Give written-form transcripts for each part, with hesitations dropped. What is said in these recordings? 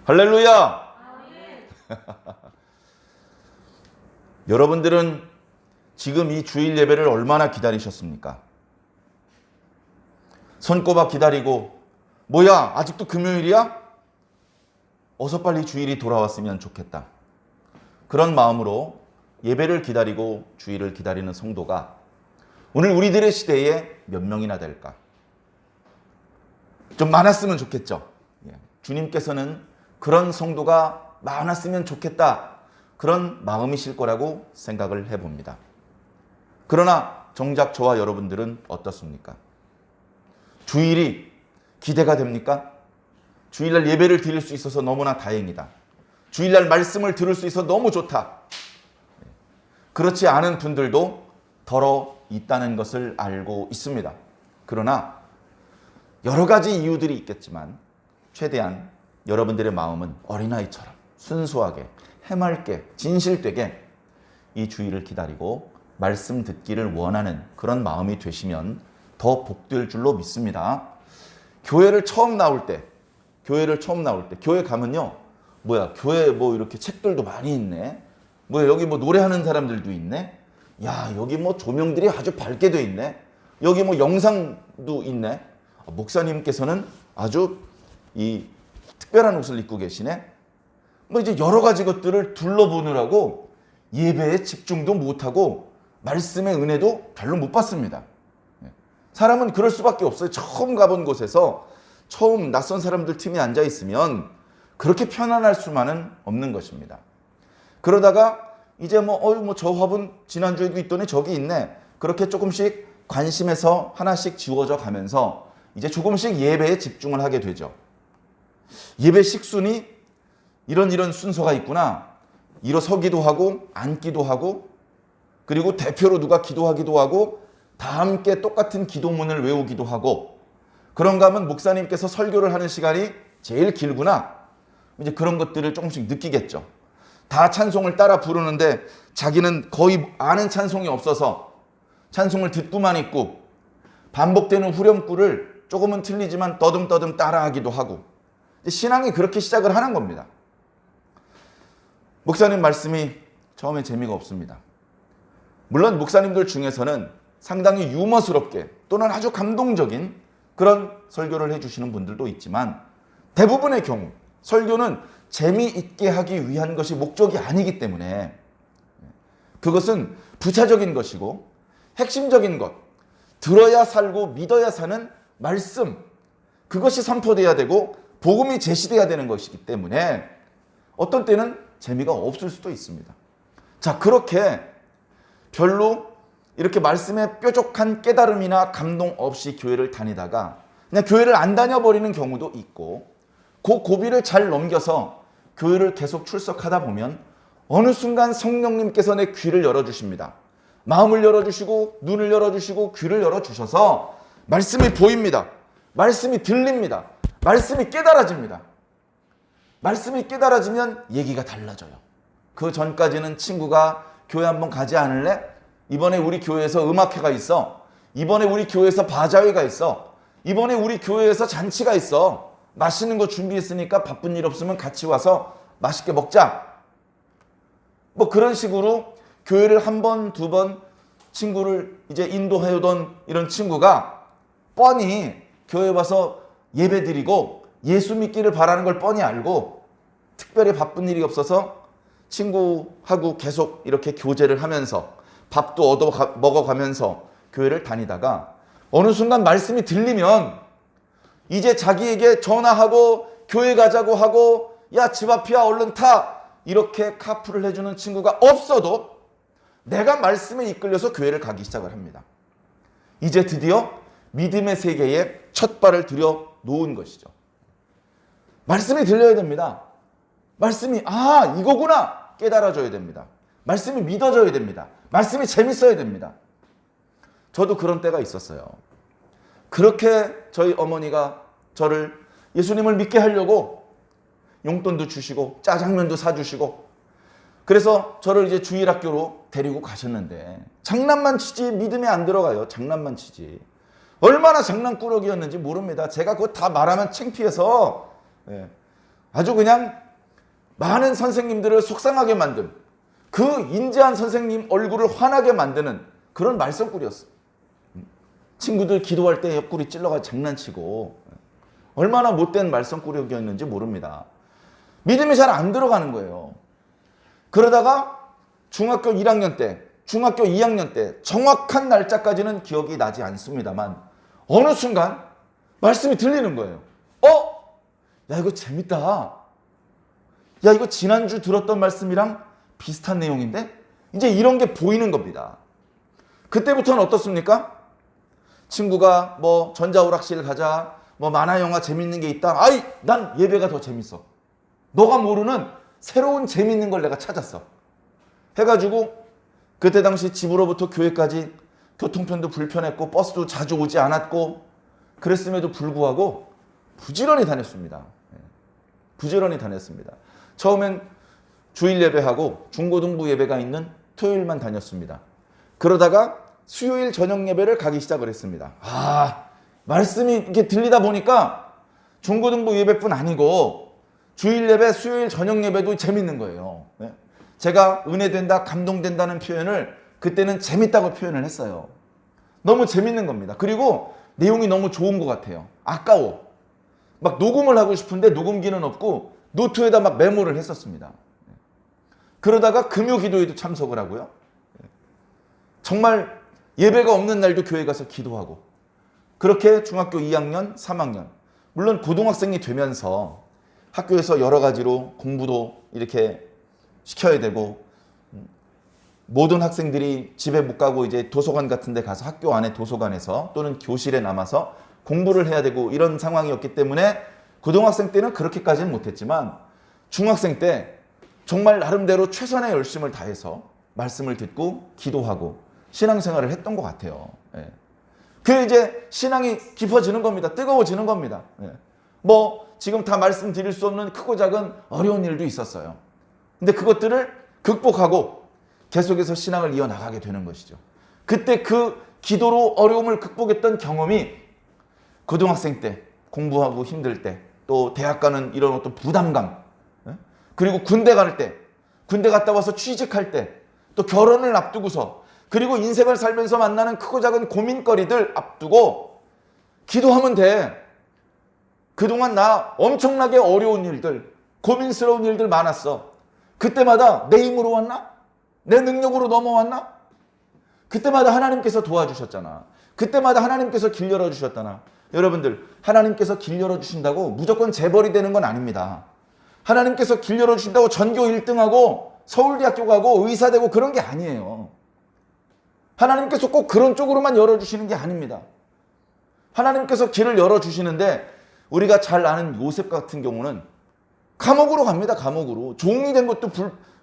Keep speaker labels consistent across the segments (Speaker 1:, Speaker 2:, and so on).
Speaker 1: 할렐루야! 여러분들은 지금 이 주일 예배를 얼마나 기다리셨습니까? 손꼽아 기다리고, 뭐야, 아직도 금요일이야? 어서 빨리 주일이 돌아왔으면 좋겠다. 그런 마음으로 예배를 기다리고 주일을 기다리는 성도가 오늘 우리들의 시대에 몇 명이나 될까? 좀 많았으면 좋겠죠. 주님께서는 그런 성도가 많았으면 좋겠다. 그런 마음이실 거라고 생각을 해봅니다. 그러나 정작 저와 여러분들은 어떻습니까? 주일이 기대가 됩니까? 주일날 예배를 드릴 수 있어서 너무나 다행이다. 주일날 말씀을 들을 수 있어서 너무 좋다. 그렇지 않은 분들도 더러 있다는 것을 알고 있습니다. 그러나 여러 가지 이유들이 있겠지만 최대한 여러분들의 마음은 어린아이처럼 순수하게, 해맑게, 진실되게 이 주일을 기다리고 말씀 듣기를 원하는 그런 마음이 되시면 더 복될 줄로 믿습니다. 교회를 처음 나올 때 교회 가면요, 뭐야, 교회 뭐 이렇게 책들도 많이 있네. 뭐야, 여기 뭐 노래하는 사람들도 있네. 야, 여기 뭐 조명들이 아주 밝게 돼 있네. 여기 뭐 영상도 있네. 목사님께서는 아주 이 특별한 옷을 입고 계시네. 뭐 이제 여러 가지 것들을 둘러보느라고 예배에 집중도 못하고 말씀의 은혜도 별로 못 받습니다. 사람은 그럴 수밖에 없어요. 처음 가본 곳에서 처음 낯선 사람들 팀에 앉아 있으면 그렇게 편안할 수만은 없는 것입니다. 그러다가 이제 뭐 저 화분 지난주에도 있더니 저기 있네. 그렇게 조금씩 관심에서 하나씩 지워져 가면서 이제 조금씩 예배에 집중을 하게 되죠. 예배 식순이 이런 순서가 있구나. 일어서기도 하고 앉기도 하고 그리고 대표로 누가 기도하기도 하고 다 함께 똑같은 기도문을 외우기도 하고 그런가 하면 목사님께서 설교를 하는 시간이 제일 길구나. 이제 그런 것들을 조금씩 느끼겠죠. 다 찬송을 따라 부르는데 자기는 거의 아는 찬송이 없어서 찬송을 듣고만 있고 반복되는 후렴구를 조금은 틀리지만 떠듬떠듬 따라하기도 하고 신앙이 그렇게 시작을 하는 겁니다. 목사님 말씀이 처음에 재미가 없습니다. 물론 목사님들 중에서는 상당히 유머스럽게 또는 아주 감동적인 그런 설교를 해주시는 분들도 있지만 대부분의 경우 설교는 재미있게 하기 위한 것이 목적이 아니기 때문에 그것은 부차적인 것이고 핵심적인 것, 들어야 살고 믿어야 사는 말씀, 그것이 선포돼야 되고 복음이 제시돼야 되는 것이기 때문에 어떤 때는 재미가 없을 수도 있습니다. 자, 그렇게 별로 이렇게 말씀에 뾰족한 깨달음이나 감동 없이 교회를 다니다가 그냥 교회를 안 다녀버리는 경우도 있고 그 고비를 잘 넘겨서 교회를 계속 출석하다 보면 어느 순간 성령님께서 내 귀를 열어주십니다. 마음을 열어주시고 눈을 열어주시고 귀를 열어주셔서 말씀이 보입니다. 말씀이 들립니다. 말씀이 깨달아집니다. 말씀이 깨달아지면 얘기가 달라져요. 그 전까지는 친구가 교회 한번 가지 않을래? 이번에 우리 교회에서 음악회가 있어. 이번에 우리 교회에서 바자회가 있어. 이번에 우리 교회에서 잔치가 있어. 맛있는 거 준비했으니까 바쁜 일 없으면 같이 와서 맛있게 먹자. 뭐 그런 식으로 교회를 한 번, 두 번 친구를 이제 인도해오던 이런 친구가 뻔히 교회 와서 예배 드리고 예수 믿기를 바라는 걸 뻔히 알고 특별히 바쁜 일이 없어서 친구하고 계속 이렇게 교제를 하면서 밥도 얻어 먹어가면서 교회를 다니다가 어느 순간 말씀이 들리면 이제 자기에게 전화하고 교회 가자고 하고 야, 집 앞이야 얼른 타 이렇게 카풀을 해주는 친구가 없어도 내가 말씀에 이끌려서 교회를 가기 시작을 합니다. 이제 드디어 믿음의 세계에 첫 발을 들여 놓은 것이죠. 말씀이 들려야 됩니다. 말씀이 이거구나 깨달아져야 됩니다. 말씀이 믿어져야 됩니다. 말씀이 재밌어야 됩니다. 저도 그런 때가 있었어요. 그렇게 저희 어머니가 저를 예수님을 믿게 하려고 용돈도 주시고 짜장면도 사주시고 그래서 저를 이제 주일학교로 데리고 가셨는데 장난만 치지 믿음에 안 들어가요. 장난만 치지. 얼마나 장난꾸러기였는지 모릅니다. 제가 그거 다 말하면 창피해서 아주 그냥 많은 선생님들을 속상하게 만든, 그 인자한 선생님 얼굴을 환하게 만드는 그런 말썽꾸리였어요. 친구들 기도할 때 옆구리 찔러가 장난치고 얼마나 못된 말썽꾸러기였는지 모릅니다. 믿음이 잘 안 들어가는 거예요. 그러다가 중학교 1학년 때, 중학교 2학년 때 정확한 날짜까지는 기억이 나지 않습니다만 어느 순간 말씀이 들리는 거예요. 야, 이거 재밌다. 야, 이거 지난주 들었던 말씀이랑 비슷한 내용인데? 이제 이런 게 보이는 겁니다. 그때부터는 어떻습니까? 친구가 뭐 전자오락실 가자, 뭐 만화 영화 재밌는 게 있다. 아이, 난 예배가 더 재밌어. 너가 모르는 새로운 재밌는 걸 내가 찾았어. 해가지고 그때 당시 집으로부터 교회까지 교통편도 불편했고 버스도 자주 오지 않았고 그랬음에도 불구하고 부지런히 다녔습니다. 부지런히 다녔습니다. 처음엔 주일 예배하고 중고등부 예배가 있는 토요일만 다녔습니다. 그러다가 수요일 저녁 예배를 가기 시작을 했습니다. 말씀이 이렇게 들리다 보니까 중고등부 예배뿐 아니고 주일 예배, 수요일 저녁 예배도 재밌는 거예요. 제가 은혜된다, 감동된다는 표현을 그때는 재밌다고 표현을 했어요. 너무 재밌는 겁니다. 그리고 내용이 너무 좋은 것 같아요. 아까워. 막 녹음을 하고 싶은데 녹음기는 없고 노트에다 막 메모를 했었습니다. 그러다가 금요 기도에도 참석을 하고요. 정말 예배가 없는 날도 교회 가서 기도하고 그렇게 중학교 2학년, 3학년 물론 고등학생이 되면서 학교에서 여러 가지로 공부도 이렇게 시켜야 되고 모든 학생들이 집에 못 가고 이제 도서관 같은 데 가서 학교 안에 도서관에서 또는 교실에 남아서 공부를 해야 되고 이런 상황이었기 때문에 고등학생 때는 그렇게까지는 못했지만 중학생 때 정말 나름대로 최선의 열심을 다해서 말씀을 듣고 기도하고 신앙생활을 했던 것 같아요. 그 이제 신앙이 깊어지는 겁니다. 뜨거워지는 겁니다. 뭐 지금 다 말씀드릴 수 없는 크고 작은 어려운 일도 있었어요. 근데 그것들을 극복하고 계속해서 신앙을 이어나가게 되는 것이죠. 그때 그 기도로 어려움을 극복했던 경험이 고등학생 때 공부하고 힘들 때 또 대학 가는 이런 어떤 부담감 그리고 군대 갈 때 군대 갔다 와서 취직할 때 또 결혼을 앞두고서 그리고 인생을 살면서 만나는 크고 작은 고민거리들 앞두고 기도하면 돼. 그동안 나 엄청나게 어려운 일들 고민스러운 일들 많았어. 그때마다 내 힘으로 왔나? 내 능력으로 넘어왔나? 그때마다 하나님께서 도와주셨잖아. 그때마다 하나님께서 길 열어주셨잖아. 여러분들 하나님께서 길 열어주신다고 무조건 재벌이 되는 건 아닙니다. 하나님께서 길 열어주신다고 전교 1등하고 서울대학교 가고 의사 되고 그런 게 아니에요. 하나님께서 꼭 그런 쪽으로만 열어주시는 게 아닙니다. 하나님께서 길을 열어주시는데 우리가 잘 아는 요셉 같은 경우는 감옥으로 갑니다. 감옥으로. 종이 된 것도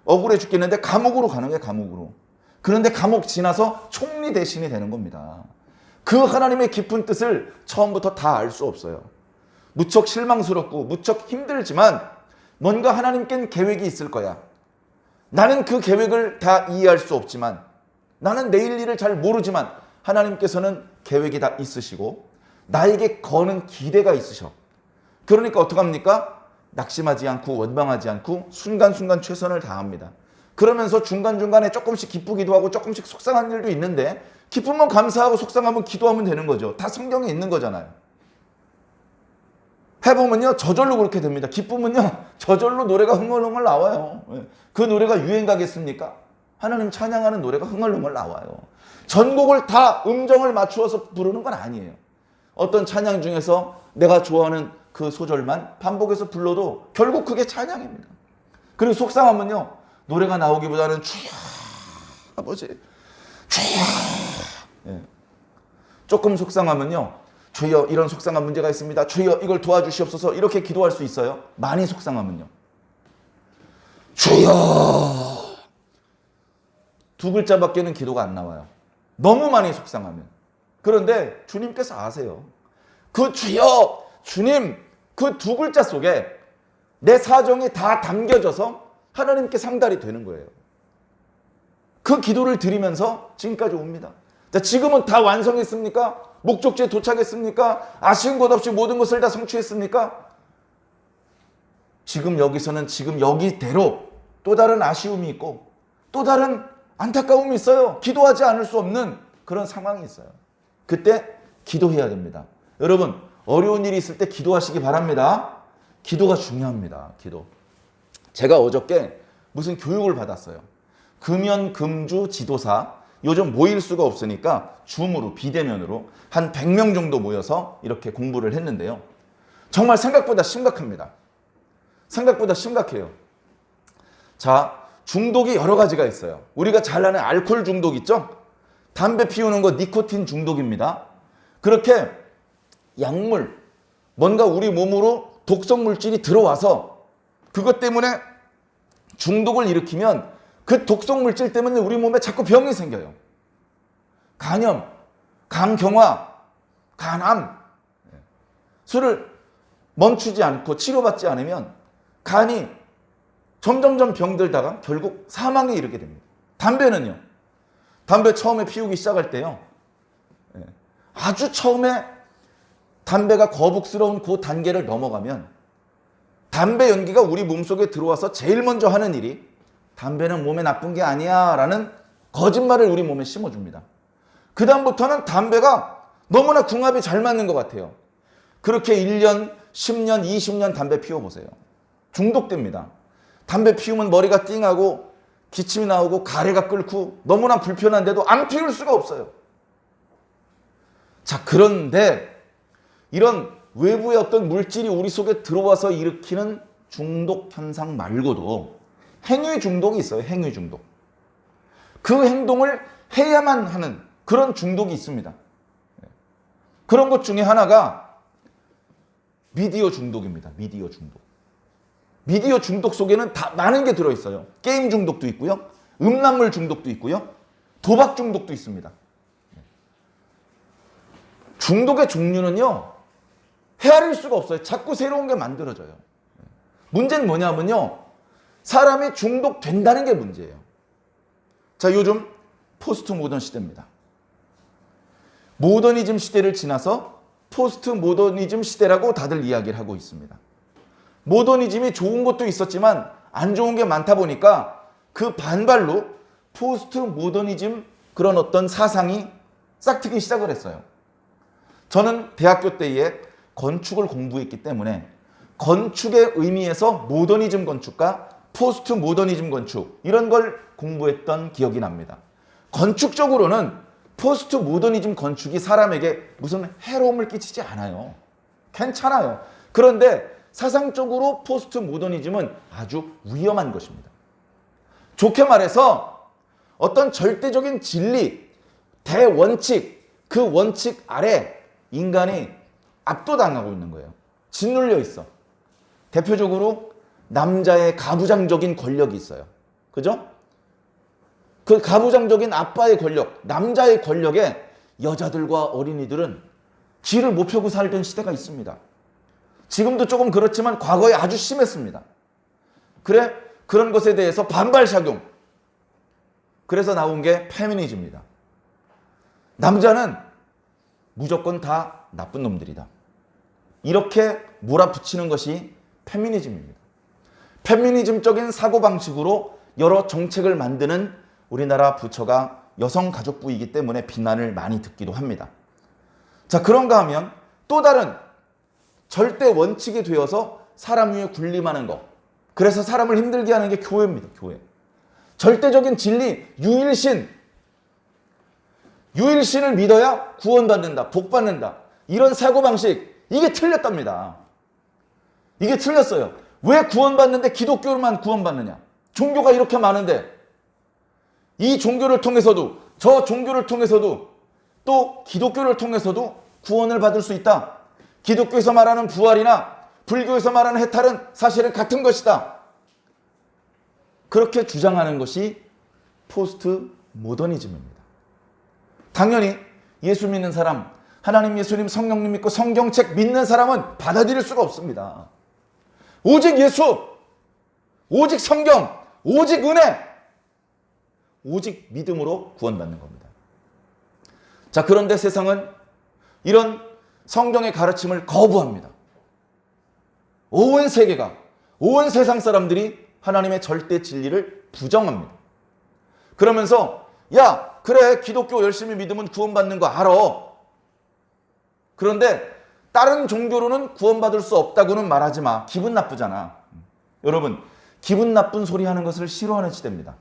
Speaker 1: 억울해 죽겠는데 감옥으로 가는 거예요. 감옥으로. 그런데 감옥 지나서 총리 대신이 되는 겁니다. 그 하나님의 깊은 뜻을 처음부터 다 알 수 없어요. 무척 실망스럽고 무척 힘들지만 뭔가 하나님께는 계획이 있을 거야. 나는 그 계획을 다 이해할 수 없지만 나는 내일 일을 잘 모르지만 하나님께서는 계획이 다 있으시고 나에게 거는 기대가 있으셔. 그러니까 어떡합니까? 낙심하지 않고 원망하지 않고 순간순간 최선을 다합니다. 그러면서 중간중간에 조금씩 기쁘기도 하고 조금씩 속상한 일도 있는데 기쁘면 감사하고 속상하면 기도하면 되는 거죠. 다 성경에 있는 거잖아요. 해보면요 저절로 그렇게 됩니다. 기쁘면요 저절로 노래가 흥얼흥얼 나와요. 그 노래가 유행 가겠습니까? 하나님 찬양하는 노래가 흥얼흥얼 나와요. 전곡을 다 음정을 맞추어서 부르는 건 아니에요. 어떤 찬양 중에서 내가 좋아하는 그 소절만 반복해서 불러도 결국 그게 찬양입니다. 그리고 속상하면요 노래가 나오기보다는 주여 아버지 주여 조금 속상하면요 주여 이런 속상한 문제가 있습니다. 주여 이걸 도와주시옵소서 이렇게 기도할 수 있어요. 많이 속상하면요 주여 두 글자밖에는 기도가 안 나와요. 너무 많이 속상하면. 그런데 주님께서 아세요. 그 주여 주님 그 두 글자 속에 내 사정이 다 담겨져서 하나님께 상달이 되는 거예요. 그 기도를 드리면서 지금까지 옵니다. 자, 지금은 다 완성했습니까? 목적지에 도착했습니까? 아쉬운 것 없이 모든 것을 다 성취했습니까? 지금 여기서는 지금 여기대로 또 다른 아쉬움이 있고 또 다른 안타까움이 있어요. 기도하지 않을 수 없는 그런 상황이 있어요. 그때 기도해야 됩니다. 여러분, 어려운 일이 있을 때 기도하시기 바랍니다. 기도가 중요합니다. 기도. 제가 어저께 무슨 교육을 받았어요. 금연, 금주, 지도사. 요즘 모일 수가 없으니까 줌으로, 비대면으로 한 100명 정도 모여서 이렇게 공부를 했는데요. 정말 생각보다 심각합니다. 생각보다 심각해요. 자, 중독이 여러 가지가 있어요. 우리가 잘 아는 알코올 중독 있죠? 담배 피우는 거 니코틴 중독입니다. 그렇게 약물, 뭔가 우리 몸으로 독성 물질이 들어와서 그것 때문에 중독을 일으키면 그 독성 물질 때문에 우리 몸에 자꾸 병이 생겨요. 간염, 간경화, 간암. 술을 멈추지 않고 치료받지 않으면 간이 점점점 병들다가 결국 사망에 이르게 됩니다. 담배는요. 담배 처음에 피우기 시작할 때요. 아주 처음에 담배가 거북스러운 그 단계를 넘어가면 담배 연기가 우리 몸속에 들어와서 제일 먼저 하는 일이 담배는 몸에 나쁜 게 아니야 라는 거짓말을 우리 몸에 심어줍니다. 그 다음부터는 담배가 너무나 궁합이 잘 맞는 것 같아요. 그렇게 1년, 10년, 20년 담배 피워보세요. 중독됩니다. 담배 피우면 머리가 띵하고 기침이 나오고 가래가 끓고 너무나 불편한데도 안 피울 수가 없어요. 자, 그런데 이런 외부의 어떤 물질이 우리 속에 들어와서 일으키는 중독 현상 말고도 행위 중독이 있어요. 행위 중독. 그 행동을 해야만 하는 그런 중독이 있습니다. 그런 것 중에 하나가 미디어 중독입니다. 미디어 중독. 미디어 중독 속에는 다 많은 게 들어있어요. 게임 중독도 있고요. 음란물 중독도 있고요. 도박 중독도 있습니다. 중독의 종류는요. 헤아릴 수가 없어요. 자꾸 새로운 게 만들어져요. 문제는 뭐냐면요. 사람이 중독된다는 게 문제예요. 자, 요즘 포스트 모던 시대입니다. 모더니즘 시대를 지나서 포스트 모더니즘 시대라고 다들 이야기를 하고 있습니다. 모더니즘이 좋은 것도 있었지만 안 좋은 게 많다 보니까 그 반발로 포스트 모더니즘 그런 어떤 사상이 싹트기 시작을 했어요. 저는 대학교 때에 건축을 공부했기 때문에 건축의 의미에서 모더니즘 건축과 포스트 모더니즘 건축 이런 걸 공부했던 기억이 납니다. 건축적으로는 포스트 모더니즘 건축이 사람에게 무슨 해로움을 끼치지 않아요. 괜찮아요. 그런데 사상적으로 포스트 모더니즘은 아주 위험한 것입니다. 좋게 말해서 어떤 절대적인 진리, 대원칙, 그 원칙 아래 인간이 압도당하고 있는 거예요. 짓눌려 있어. 대표적으로 남자의 가부장적인 권력이 있어요. 그죠? 그 가부장적인 아빠의 권력, 남자의 권력에 여자들과 어린이들은 귀를 못 펴고 살던 시대가 있습니다. 지금도 조금 그렇지만 과거에 아주 심했습니다. 그래, 그런 것에 대해서 반발작용. 그래서 나온 게 페미니즘입니다. 남자는 무조건 다 나쁜 놈들이다. 이렇게 몰아붙이는 것이 페미니즘입니다. 페미니즘적인 사고방식으로 여러 정책을 만드는 우리나라 부처가 여성가족부이기 때문에 비난을 많이 듣기도 합니다. 자, 그런가 하면 또 다른 절대 원칙이 되어서 사람 위에 군림하는 것. 그래서 사람을 힘들게 하는 게 교회입니다. 교회. 절대적인 진리, 유일신. 유일신을 믿어야 구원받는다, 복받는다. 이런 사고방식, 이게 틀렸답니다. 이게 틀렸어요. 왜 구원받는데 기독교로만 구원받느냐? 종교가 이렇게 많은데 이 종교를 통해서도 저 종교를 통해서도 또 기독교를 통해서도 구원을 받을 수 있다. 기독교에서 말하는 부활이나 불교에서 말하는 해탈은 사실은 같은 것이다. 그렇게 주장하는 것이 포스트 모더니즘입니다. 당연히 예수 믿는 사람, 하나님, 예수님, 성령님 믿고 성경책 믿는 사람은 받아들일 수가 없습니다. 오직 예수, 오직 성경, 오직 은혜, 오직 믿음으로 구원받는 겁니다. 자, 그런데 세상은 이런 성경의 가르침을 거부합니다. 온 세계가, 온 세상 사람들이 하나님의 절대 진리를 부정합니다. 그러면서 야, 그래, 기독교 열심히 믿으면 구원받는 거 알아. 그런데 다른 종교로는 구원받을 수 없다고는 말하지 마. 기분 나쁘잖아. 여러분, 기분 나쁜 소리 하는 것을 싫어하는 시대입니다.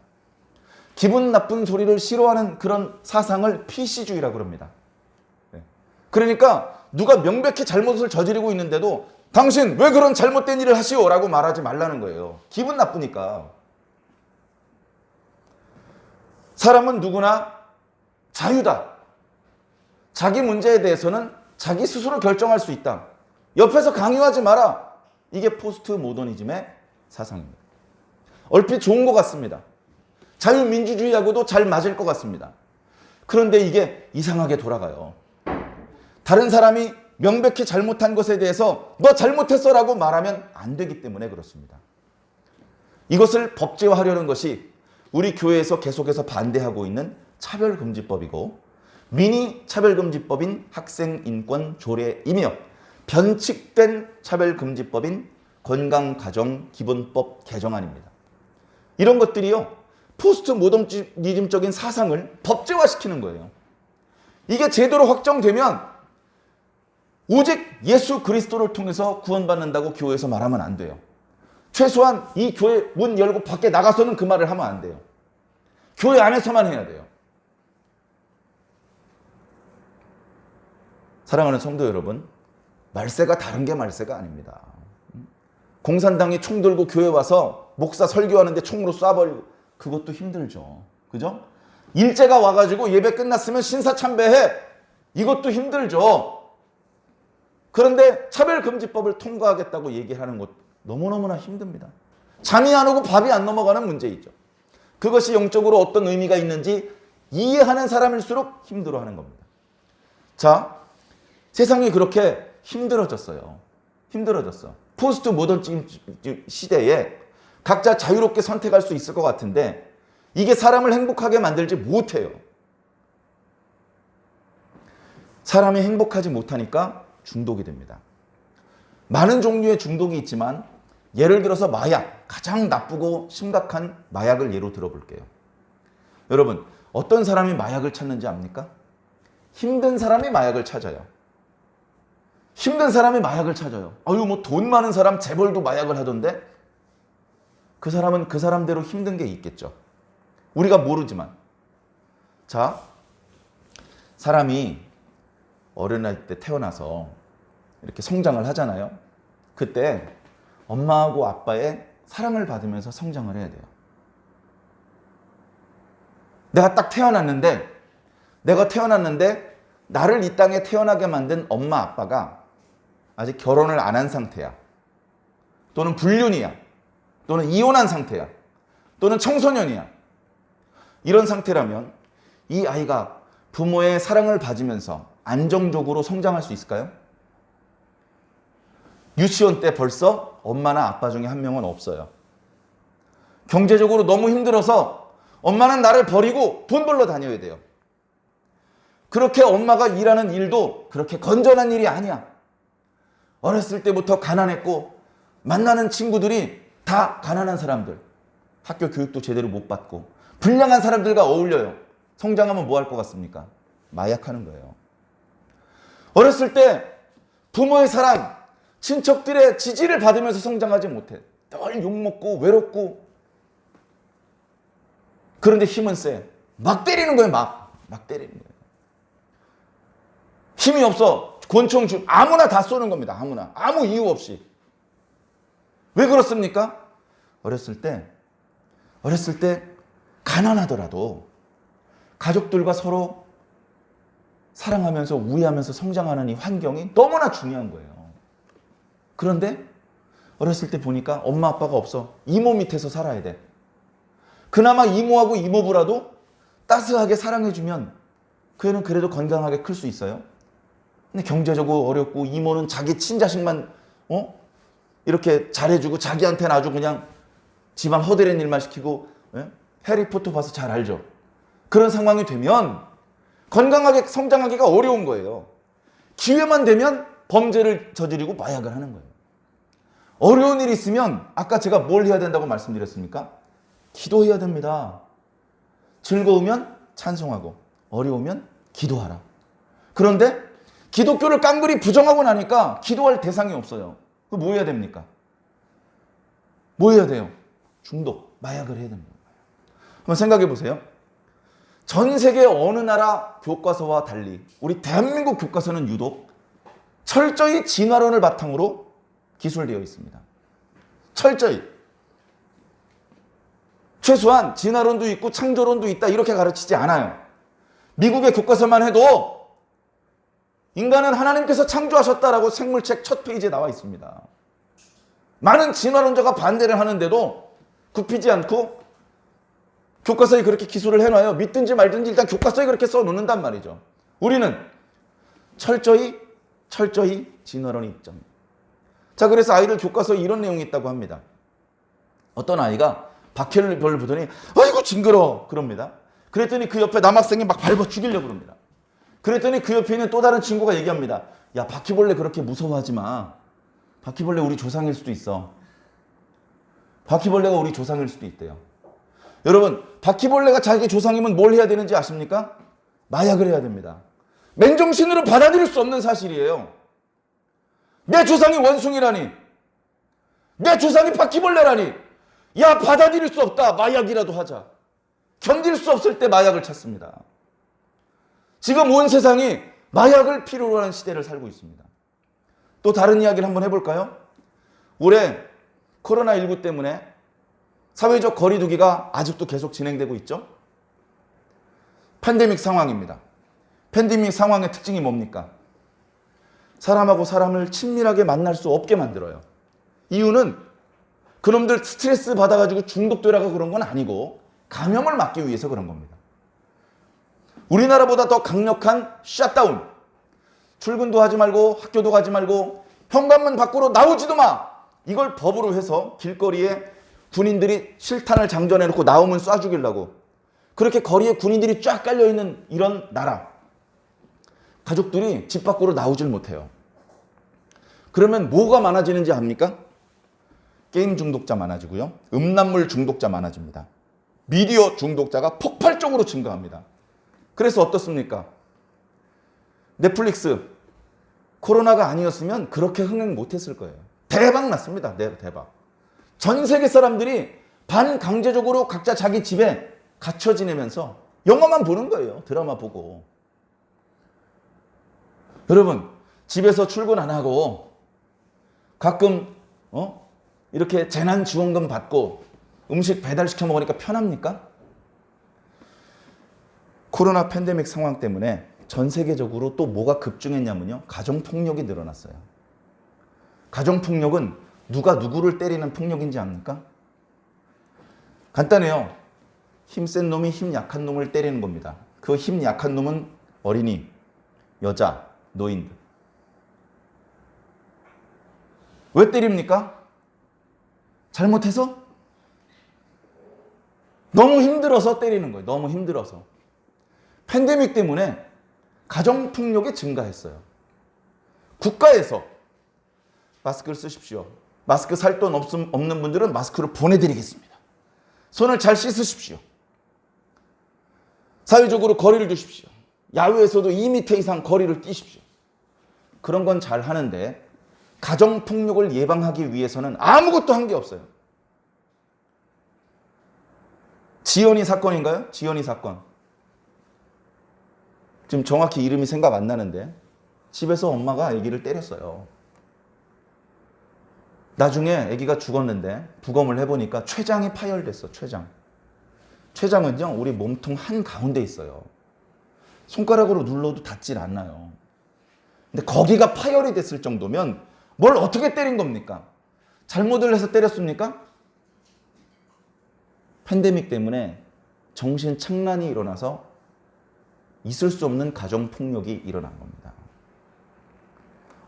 Speaker 1: 기분 나쁜 소리를 싫어하는 그런 사상을 PC주의라고 합니다. 그러니까 누가 명백히 잘못을 저지르고 있는데도 당신 왜 그런 잘못된 일을 하시오? 라고 말하지 말라는 거예요. 기분 나쁘니까. 사람은 누구나 자유다. 자기 문제에 대해서는 자기 스스로 결정할 수 있다. 옆에서 강요하지 마라. 이게 포스트 모더니즘의 사상입니다. 얼핏 좋은 것 같습니다. 자유민주주의하고도 잘 맞을 것 같습니다. 그런데 이게 이상하게 돌아가요. 다른 사람이 명백히 잘못한 것에 대해서 너 잘못했어 라고 말하면 안 되기 때문에 그렇습니다. 이것을 법제화하려는 것이 우리 교회에서 계속해서 반대하고 있는 차별금지법이고 미니 차별금지법인 학생인권조례이며 변칙된 차별금지법인 건강가정기본법 개정안입니다. 이런 것들이요, 포스트 모더니즘적인 사상을 법제화시키는 거예요. 이게 제도로 확정되면 오직 예수 그리스도를 통해서 구원받는다고 교회에서 말하면 안 돼요. 최소한 이 교회 문 열고 밖에 나가서는 그 말을 하면 안 돼요. 교회 안에서만 해야 돼요. 사랑하는 성도 여러분, 말세가 다른 게 말세가 아닙니다. 공산당이 총 들고 교회 와서 목사 설교하는데 총으로 쏴버리고 그것도 힘들죠. 그죠? 일제가 와가지고 예배 끝났으면 신사참배해. 이것도 힘들죠. 그런데 차별금지법을 통과하겠다고 얘기하는 것 너무너무나 힘듭니다. 잠이 안 오고 밥이 안 넘어가는 문제이죠. 그것이 영적으로 어떤 의미가 있는지 이해하는 사람일수록 힘들어하는 겁니다. 자, 세상이 그렇게 힘들어졌어요. 힘들어졌어. 포스트 모던 시대에 각자 자유롭게 선택할 수 있을 것 같은데 이게 사람을 행복하게 만들지 못해요. 사람이 행복하지 못하니까 중독이 됩니다. 많은 종류의 중독이 있지만 예를 들어서 마약, 가장 나쁘고 심각한 마약을 예로 들어볼게요. 여러분, 어떤 사람이 마약을 찾는지 압니까? 힘든 사람이 마약을 찾아요. 힘든 사람이 마약을 찾아요. 아유, 뭐 돈 많은 사람, 재벌도 마약을 하던데? 그 사람은 그 사람대로 힘든 게 있겠죠. 우리가 모르지만. 자, 사람이 어린아이 때 태어나서 이렇게 성장을 하잖아요. 그때 엄마하고 아빠의 사랑을 받으면서 성장을 해야 돼요. 내가 태어났는데 나를 이 땅에 태어나게 만든 엄마 아빠가 아직 결혼을 안 한 상태야. 또는 불륜이야. 또는 이혼한 상태야. 또는 청소년이야. 이런 상태라면 이 아이가 부모의 사랑을 받으면서 안정적으로 성장할 수 있을까요? 유치원 때 벌써 엄마나 아빠 중에 한 명은 없어요. 경제적으로 너무 힘들어서 엄마는 나를 버리고 돈 벌러 다녀야 돼요. 그렇게 엄마가 일하는 일도 그렇게 건전한 일이 아니야. 어렸을 때부터 가난했고 만나는 친구들이 다 가난한 사람들. 학교 교육도 제대로 못 받고 불량한 사람들과 어울려요. 성장하면 뭐 할 것 같습니까? 마약하는 거예요. 어렸을 때 부모의 사랑, 친척들의 지지를 받으면서 성장하지 못해. 늘 욕먹고 외롭고. 그런데 힘은 세. 막 때리는 거예요. 막 때리는 거예요. 힘이 없어. 권총 아무나 다 쏘는 겁니다. 아무나. 아무 이유 없이. 왜 그렇습니까? 어렸을 때 가난하더라도 가족들과 서로 사랑하면서 우애하면서 성장하는 이 환경이 너무나 중요한 거예요. 그런데 어렸을 때 보니까 엄마 아빠가 없어. 이모 밑에서 살아야 돼. 그나마 이모하고 이모부라도 따스하게 사랑해주면 그 애는 그래도 건강하게 클 수 있어요. 근데 경제적으로 어렵고 이모는 자기 친자식만 이렇게 잘해주고 자기한테는 아주 그냥 집안 허드렛 일만 시키고 해리포터 봐서 잘 알죠. 그런 상황이 되면 건강하게 성장하기가 어려운 거예요. 기회만 되면 범죄를 저지르고 마약을 하는 거예요. 어려운 일이 있으면 아까 제가 뭘 해야 된다고 말씀드렸습니까? 기도해야 됩니다. 즐거우면 찬송하고 어려우면 기도하라. 그런데 기독교를 깡그리 부정하고 나니까 기도할 대상이 없어요. 그럼 뭐 해야 됩니까? 뭐 해야 돼요? 중독, 마약을 해야 됩니다. 한번 생각해 보세요. 전 세계 어느 나라 교과서와 달리 우리 대한민국 교과서는 유독 철저히 진화론을 바탕으로 기술되어 있습니다. 철저히. 최소한 진화론도 있고 창조론도 있다 이렇게 가르치지 않아요. 미국의 교과서만 해도 인간은 하나님께서 창조하셨다라고 생물책 첫 페이지에 나와 있습니다. 많은 진화론자가 반대를 하는데도 굽히지 않고 교과서에 그렇게 기술을 해놔요. 믿든지 말든지 일단 교과서에 그렇게 써놓는단 말이죠. 우리는 철저히 진화론이 입장. 자, 그래서 아이들 교과서에 이런 내용이 있다고 합니다. 어떤 아이가 바퀴를 보더니 아이고 징그러워 그럽니다. 그랬더니 그 옆에 남학생이 막 밟아 죽이려고 그럽니다. 그랬더니 그 옆에 있는 또 다른 친구가 얘기합니다. 야, 바퀴벌레 그렇게 무서워하지 마. 바퀴벌레 우리 조상일 수도 있어. 바퀴벌레가 우리 조상일 수도 있대요. 여러분, 바퀴벌레가 자기 조상이면 뭘 해야 되는지 아십니까? 마약을 해야 됩니다. 맨정신으로 받아들일 수 없는 사실이에요. 내 조상이 원숭이라니, 내 조상이 바퀴벌레라니, 야, 받아들일 수 없다. 마약이라도 하자. 견딜 수 없을 때 마약을 찾습니다. 지금 온 세상이 마약을 필요로 하는 시대를 살고 있습니다. 또 다른 이야기를 한번 해볼까요? 올해 코로나19 때문에 사회적 거리두기가 아직도 계속 진행되고 있죠? 팬데믹 상황입니다. 팬데믹 상황의 특징이 뭡니까? 사람하고 사람을 친밀하게 만날 수 없게 만들어요. 이유는 그놈들 스트레스 받아가지고 중독되라고 그런 건 아니고 감염을 막기 위해서 그런 겁니다. 우리나라보다 더 강력한 셧다운. 출근도 하지 말고 학교도 가지 말고 현관문 밖으로 나오지도 마. 이걸 법으로 해서 길거리에 군인들이 실탄을 장전해놓고 나오면 쏴 죽이려고. 그렇게 거리에 군인들이 쫙 깔려있는 이런 나라. 가족들이 집 밖으로 나오질 못해요. 그러면 뭐가 많아지는지 압니까? 게임 중독자 많아지고요. 음란물 중독자 많아집니다. 미디어 중독자가 폭발적으로 증가합니다. 그래서 어떻습니까? 넷플릭스 코로나가 아니었으면 그렇게 흥행 못했을 거예요. 대박 났습니다. 대박. 전 세계 사람들이 반강제적으로 각자 자기 집에 갇혀 지내면서 영화만 보는 거예요. 드라마 보고. 여러분, 집에서 출근 안 하고 가끔 이렇게 재난지원금 받고 음식 배달시켜 먹으니까 편합니까? 코로나 팬데믹 상황 때문에 전 세계적으로 또 뭐가 급증했냐면요. 가정폭력이 늘어났어요. 가정폭력은 누가 누구를 때리는 폭력인지 압니까? 간단해요. 힘센 놈이 힘 약한 놈을 때리는 겁니다. 그 힘 약한 놈은 어린이, 여자, 노인들. 왜 때립니까? 잘못해서? 너무 힘들어서 때리는 거예요. 너무 힘들어서. 팬데믹 때문에 가정폭력이 증가했어요. 국가에서 마스크를 쓰십시오. 마스크 살 돈 없는 분들은 마스크를 보내드리겠습니다. 손을 잘 씻으십시오. 사회적으로 거리를 두십시오. 야외에서도 2m 이상 거리를 띄십시오. 그런 건 잘 하는데 가정폭력을 예방하기 위해서는 아무것도 한 게 없어요. 지연이 사건인가요? 지연이 사건. 지금 정확히 이름이 생각 안 나는데 집에서 엄마가 아기를 때렸어요. 나중에 아기가 죽었는데 부검을 해보니까 췌장이 파열됐어. 췌장은요 우리 몸통 한가운데 있어요. 손가락으로 눌러도 닿질 않아요. 근데 거기가 파열이 됐을 정도면 뭘 어떻게 때린 겁니까? 잘못을 해서 때렸습니까? 팬데믹 때문에 정신착란이 일어나서 있을 수 없는 가정폭력이 일어난 겁니다.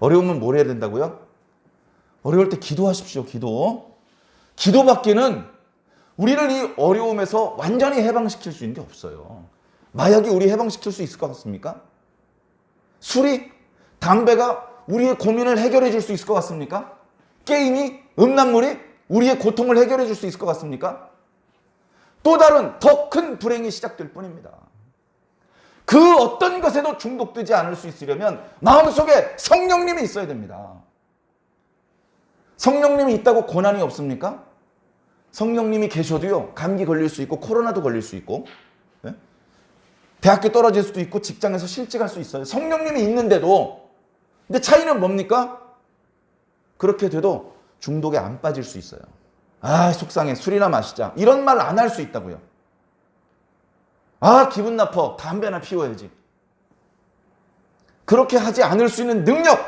Speaker 1: 어려우면 뭘 해야 된다고요? 어려울 때 기도하십시오. 기도밖에는 우리를 이 어려움에서 완전히 해방시킬 수 있는 게 없어요. 마약이 우리 해방시킬 수 있을 것 같습니까? 술이, 담배가 우리의 고민을 해결해 줄 수 있을 것 같습니까? 게임이, 음란물이 우리의 고통을 해결해 줄 수 있을 것 같습니까? 또 다른 더 큰 불행이 시작될 뿐입니다. 그 어떤 것에도 중독되지 않을 수 있으려면 마음속에 성령님이 있어야 됩니다. 성령님이 있다고 고난이 없습니까? 성령님이 계셔도요, 감기 걸릴 수 있고 코로나도 걸릴 수 있고, 네? 대학교 떨어질 수도 있고 직장에서 실직할 수 있어요. 성령님이 있는데도. 근데 차이는 뭡니까? 그렇게 돼도 중독에 안 빠질 수 있어요. 아, 속상해, 술이나 마시자, 이런 말 안 할 수 있다고요. 아, 기분 나빠, 담배나 피워야지. 그렇게 하지 않을 수 있는 능력,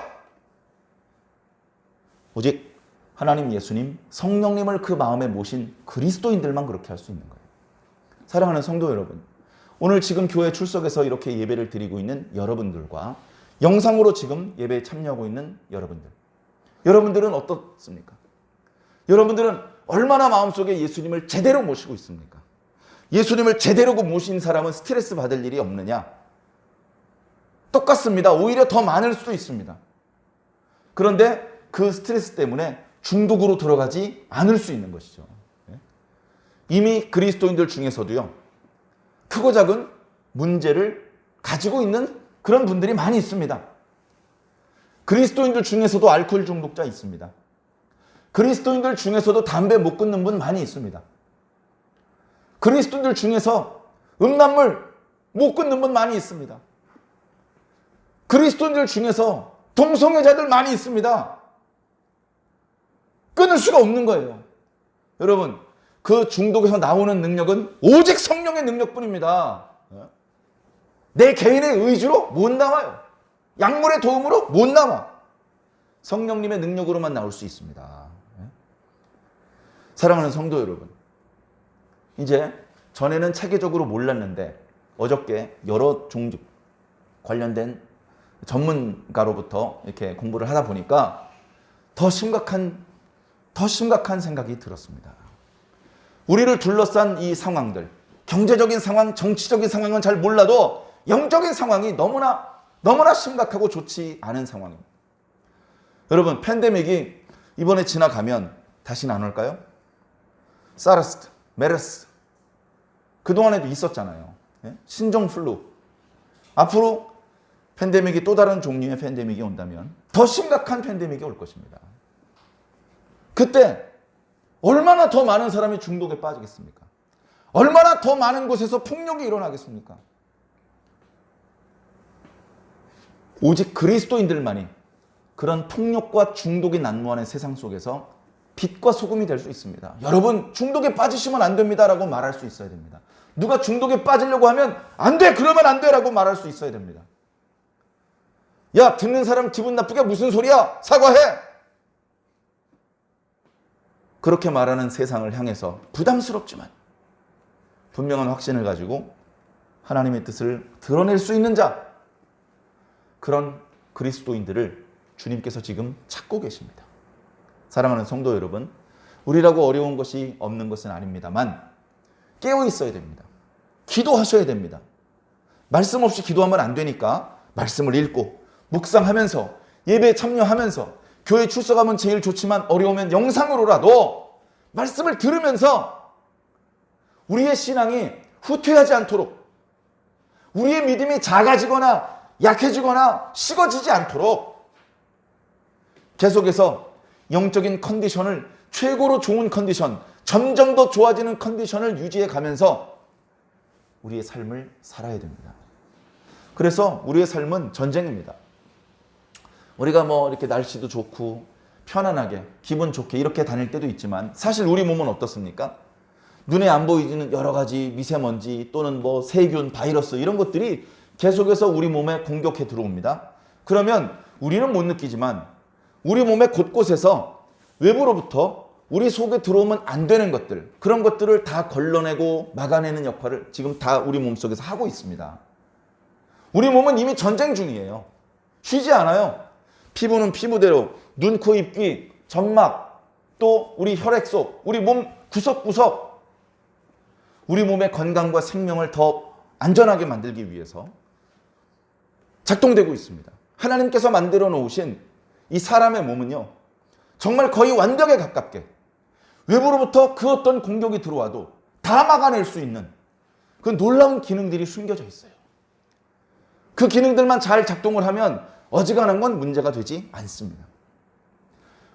Speaker 1: 오직 하나님, 예수님, 성령님을 그 마음에 모신 그리스도인들만 그렇게 할 수 있는 거예요. 사랑하는 성도 여러분, 오늘 지금 교회 출석해서 이렇게 예배를 드리고 있는 여러분들과 영상으로 지금 예배에 참여하고 있는 여러분들은 어떻습니까? 여러분들은 얼마나 마음속에 예수님을 제대로 모시고 있습니까? 예수님을 제대로 모신 사람은 스트레스 받을 일이 없느냐? 똑같습니다. 오히려 더 많을 수도 있습니다. 그런데 그 스트레스 때문에 중독으로 들어가지 않을 수 있는 것이죠. 이미 그리스도인들 중에서도요, 크고 작은 문제를 가지고 있는 그런 분들이 많이 있습니다. 그리스도인들 중에서도 알코올 중독자 있습니다. 그리스도인들 중에서도 담배 못 끊는 분 많이 있습니다. 그리스도인들 중에서 음란물 못 끊는 분 많이 있습니다. 그리스도인들 중에서 동성애자들 많이 있습니다. 끊을 수가 없는 거예요. 여러분, 그 중독에서 나오는 능력은 오직 성령의 능력뿐입니다. 내 개인의 의지로 못 나와요. 약물의 도움으로 못 나와. 성령님의 능력으로만 나올 수 있습니다. 사랑하는 성도 여러분, 이제 전에는 체계적으로 몰랐는데 어저께 여러 종족 관련된 전문가로부터 이렇게 공부를 하다 보니까 더 심각한 생각이 들었습니다. 우리를 둘러싼 이 상황들, 경제적인 상황, 정치적인 상황은 잘 몰라도 영적인 상황이 너무나 심각하고 좋지 않은 상황입니다. 여러분, 팬데믹이 이번에 지나가면 다시는 안 올까요? 사르스, 메르스, 그동안에도 있었잖아요. 신종플루. 앞으로 팬데믹이 또 다른 종류의 팬데믹이 온다면 더 심각한 팬데믹이 올 것입니다. 그때 얼마나 더 많은 사람이 중독에 빠지겠습니까? 얼마나 더 많은 곳에서 폭력이 일어나겠습니까? 오직 그리스도인들만이 그런 폭력과 중독이 난무하는 세상 속에서 빛과 소금이 될 수 있습니다. 여러분, 중독에 빠지시면 안 됩니다라고 말할 수 있어야 됩니다. 누가 중독에 빠지려고 하면 안 돼, 그러면 안 돼라고 말할 수 있어야 됩니다. 야, 듣는 사람 기분 나쁘게 무슨 소리야? 사과해! 그렇게 말하는 세상을 향해서 부담스럽지만 분명한 확신을 가지고 하나님의 뜻을 드러낼 수 있는 자, 그런 그리스도인들을 주님께서 지금 찾고 계십니다. 사랑하는 성도 여러분, 우리라고 어려운 것이 없는 것은 아닙니다만 깨어 있어야 됩니다. 기도하셔야 됩니다. 말씀 없이 기도하면 안 되니까 말씀을 읽고 묵상하면서 예배에 참여하면서 교회 출석하면 제일 좋지만 어려우면 영상으로라도 말씀을 들으면서 우리의 신앙이 후퇴하지 않도록, 우리의 믿음이 작아지거나 약해지거나 식어지지 않도록 계속해서 영적인 컨디션을 최고로 좋은 컨디션, 점점 더 좋아지는 컨디션을 유지해 가면서 우리의 삶을 살아야 됩니다. 그래서 우리의 삶은 전쟁입니다. 우리가 이렇게 날씨도 좋고 편안하게 기분 좋게 이렇게 다닐 때도 있지만 사실 우리 몸은 어떻습니까? 눈에 안 보이는 여러 가지 미세먼지 또는 세균, 바이러스 이런 것들이 계속해서 우리 몸에 공격해 들어옵니다. 그러면 우리는 못 느끼지만 우리 몸의 곳곳에서 외부로부터 우리 속에 들어오면 안 되는 것들, 그런 것들을 다 걸러내고 막아내는 역할을 지금 다 우리 몸속에서 하고 있습니다. 우리 몸은 이미 전쟁 중이에요. 쉬지 않아요. 피부는 피부대로 눈, 코, 입, 귀, 점막, 또 우리 혈액속, 우리 몸 구석구석, 우리 몸의 건강과 생명을 더 안전하게 만들기 위해서 작동되고 있습니다. 하나님께서 만들어 놓으신 이 사람의 몸은요, 정말 거의 완벽에 가깝게 외부로부터 그 어떤 공격이 들어와도 다 막아낼 수 있는 그 놀라운 기능들이 숨겨져 있어요. 그 기능들만 잘 작동을 하면 어지간한 건 문제가 되지 않습니다.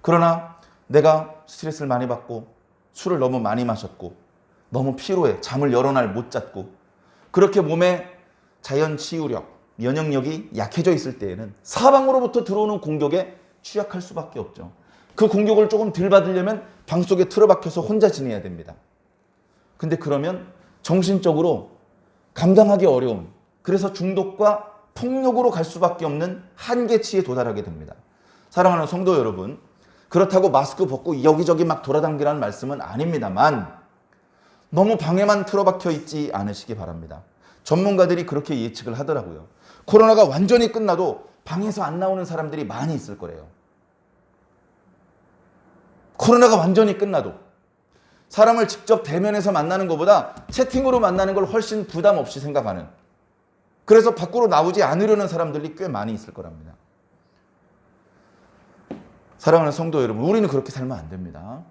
Speaker 1: 그러나 내가 스트레스를 많이 받고 술을 너무 많이 마셨고 너무 피로해 잠을 여러 날 못 잤고 그렇게 몸에 자연 치유력, 면역력이 약해져 있을 때에는 사방으로부터 들어오는 공격에 취약할 수밖에 없죠. 그 공격을 조금 덜 받으려면 방 속에 틀어박혀서 혼자 지내야 됩니다. 근데 그러면 정신적으로 감당하기 어려운, 그래서 중독과 폭력으로 갈 수밖에 없는 한계치에 도달하게 됩니다. 사랑하는 성도 여러분, 그렇다고 마스크 벗고 여기저기 막 돌아다니라는 말씀은 아닙니다만 너무 방에만 틀어박혀 있지 않으시기 바랍니다. 전문가들이 그렇게 예측을 하더라고요. 코로나가 완전히 끝나도 방에서 안 나오는 사람들이 많이 있을 거래요. 코로나가 완전히 끝나도 사람을 직접 대면해서 만나는 것보다 채팅으로 만나는 걸 훨씬 부담 없이 생각하는, 그래서 밖으로 나오지 않으려는 사람들이 꽤 많이 있을 거랍니다. 사랑하는 성도 여러분, 우리는 그렇게 살면 안 됩니다.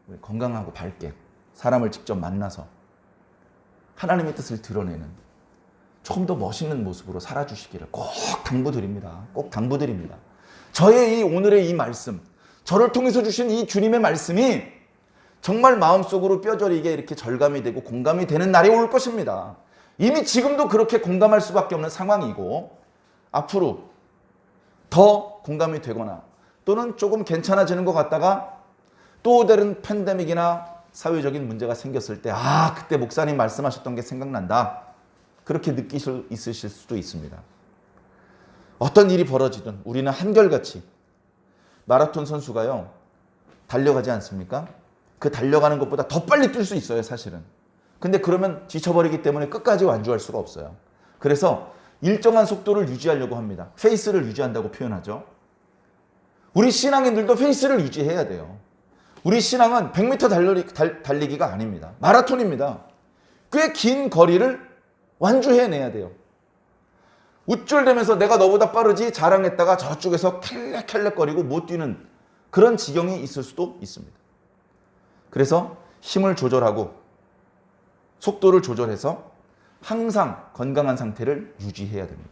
Speaker 1: 우리 건강하고 밝게 사람을 직접 만나서 하나님의 뜻을 드러내는 조금 더 멋있는 모습으로 살아주시기를 꼭 당부드립니다. 꼭 당부드립니다. 저의 이 오늘의 이 말씀, 저를 통해서 주신 이 주님의 말씀이 정말 마음속으로 뼈저리게 이렇게 절감이 되고 공감이 되는 날이 올 것입니다. 이미 지금도 그렇게 공감할 수밖에 없는 상황이고 앞으로 더 공감이 되거나 또는 조금 괜찮아지는 것 같다가 또 다른 팬데믹이나 사회적인 문제가 생겼을 때 그때 목사님 말씀하셨던 게 생각난다. 그렇게 느끼실 있으실 수도 있습니다. 어떤 일이 벌어지든 우리는 한결같이 마라톤 선수가요 달려가지 않습니까? 그 달려가는 것보다 더 빨리 뛸 수 있어요, 사실은. 근데 그러면 지쳐버리기 때문에 끝까지 완주할 수가 없어요. 그래서 일정한 속도를 유지하려고 합니다. 페이스를 유지한다고 표현하죠. 우리 신앙인들도 페이스를 유지해야 돼요. 우리 신앙은 100m 달리기가 아닙니다. 마라톤입니다. 꽤 긴 거리를 완주해내야 돼요. 우쭐대면서 내가 너보다 빠르지 자랑했다가 저쪽에서 캘렉캘렉거리고 못 뛰는 그런 지경이 있을 수도 있습니다. 그래서 힘을 조절하고 속도를 조절해서 항상 건강한 상태를 유지해야 됩니다.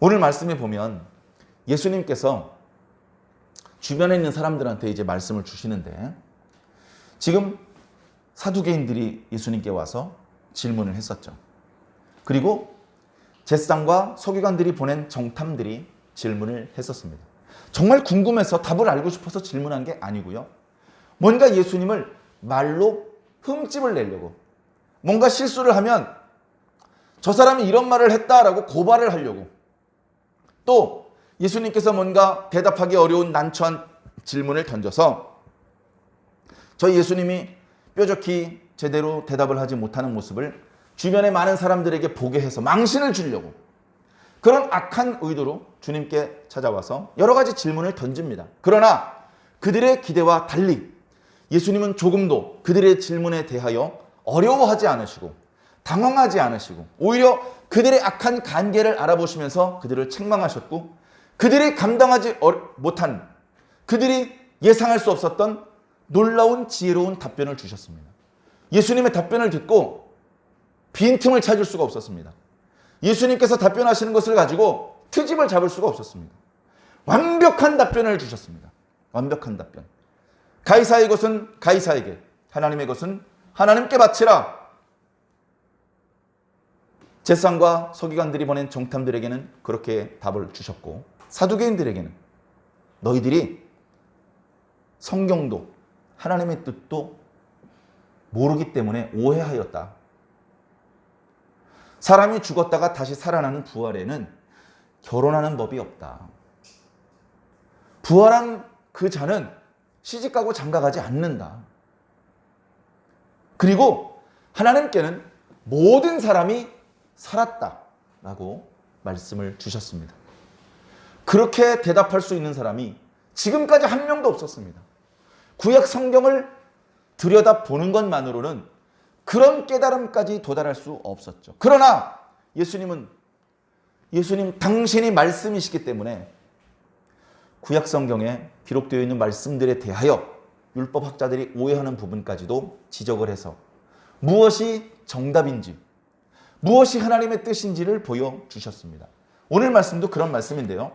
Speaker 1: 오늘 말씀에 보면 예수님께서 주변에 있는 사람들한테 이제 말씀을 주시는데 지금 사두개인들이 예수님께 와서 질문을 했었죠. 그리고 제사장과 서기관들이 보낸 정탐들이 질문을 했었습니다. 정말 궁금해서 답을 알고 싶어서 질문한 게 아니고요. 뭔가 예수님을 말로 흠집을 내려고, 뭔가 실수를 하면 저 사람이 이런 말을 했다라고 고발을 하려고, 또 예수님께서 뭔가 대답하기 어려운 난처한 질문을 던져서 저희 예수님이 뾰족히 제대로 대답을 하지 못하는 모습을 주변의 많은 사람들에게 보게 해서 망신을 주려고, 그런 악한 의도로 주님께 찾아와서 여러 가지 질문을 던집니다. 그러나 그들의 기대와 달리 예수님은 조금도 그들의 질문에 대하여 어려워하지 않으시고 당황하지 않으시고 오히려 그들의 악한 관계를 알아보시면서 그들을 책망하셨고, 그들이 감당하지 못한, 그들이 예상할 수 없었던 놀라운 지혜로운 답변을 주셨습니다. 예수님의 답변을 듣고 빈틈을 찾을 수가 없었습니다. 예수님께서 답변하시는 것을 가지고 트집을 잡을 수가 없었습니다. 완벽한 답변을 주셨습니다. 완벽한 답변. 가이사의 것은 가이사에게, 하나님의 것은 하나님께 바치라. 제사장과 서기관들이 보낸 정탐들에게는 그렇게 답을 주셨고, 사두개인들에게는 너희들이 성경도 하나님의 뜻도 모르기 때문에 오해하였다. 사람이 죽었다가 다시 살아나는 부활에는 결혼하는 법이 없다. 부활한 그 자는 시집가고 장가가지 않는다. 그리고 하나님께는 모든 사람이 살았다라고 말씀을 주셨습니다. 그렇게 대답할 수 있는 사람이 지금까지 한 명도 없었습니다. 구약 성경을 들여다보는 것만으로는 그런 깨달음까지 도달할 수 없었죠. 그러나 예수님 당신이 말씀이시기 때문에 구약 성경에 기록되어 있는 말씀들에 대하여 율법학자들이 오해하는 부분까지도 지적을 해서 무엇이 정답인지, 무엇이 하나님의 뜻인지를 보여주셨습니다. 오늘 말씀도 그런 말씀인데요.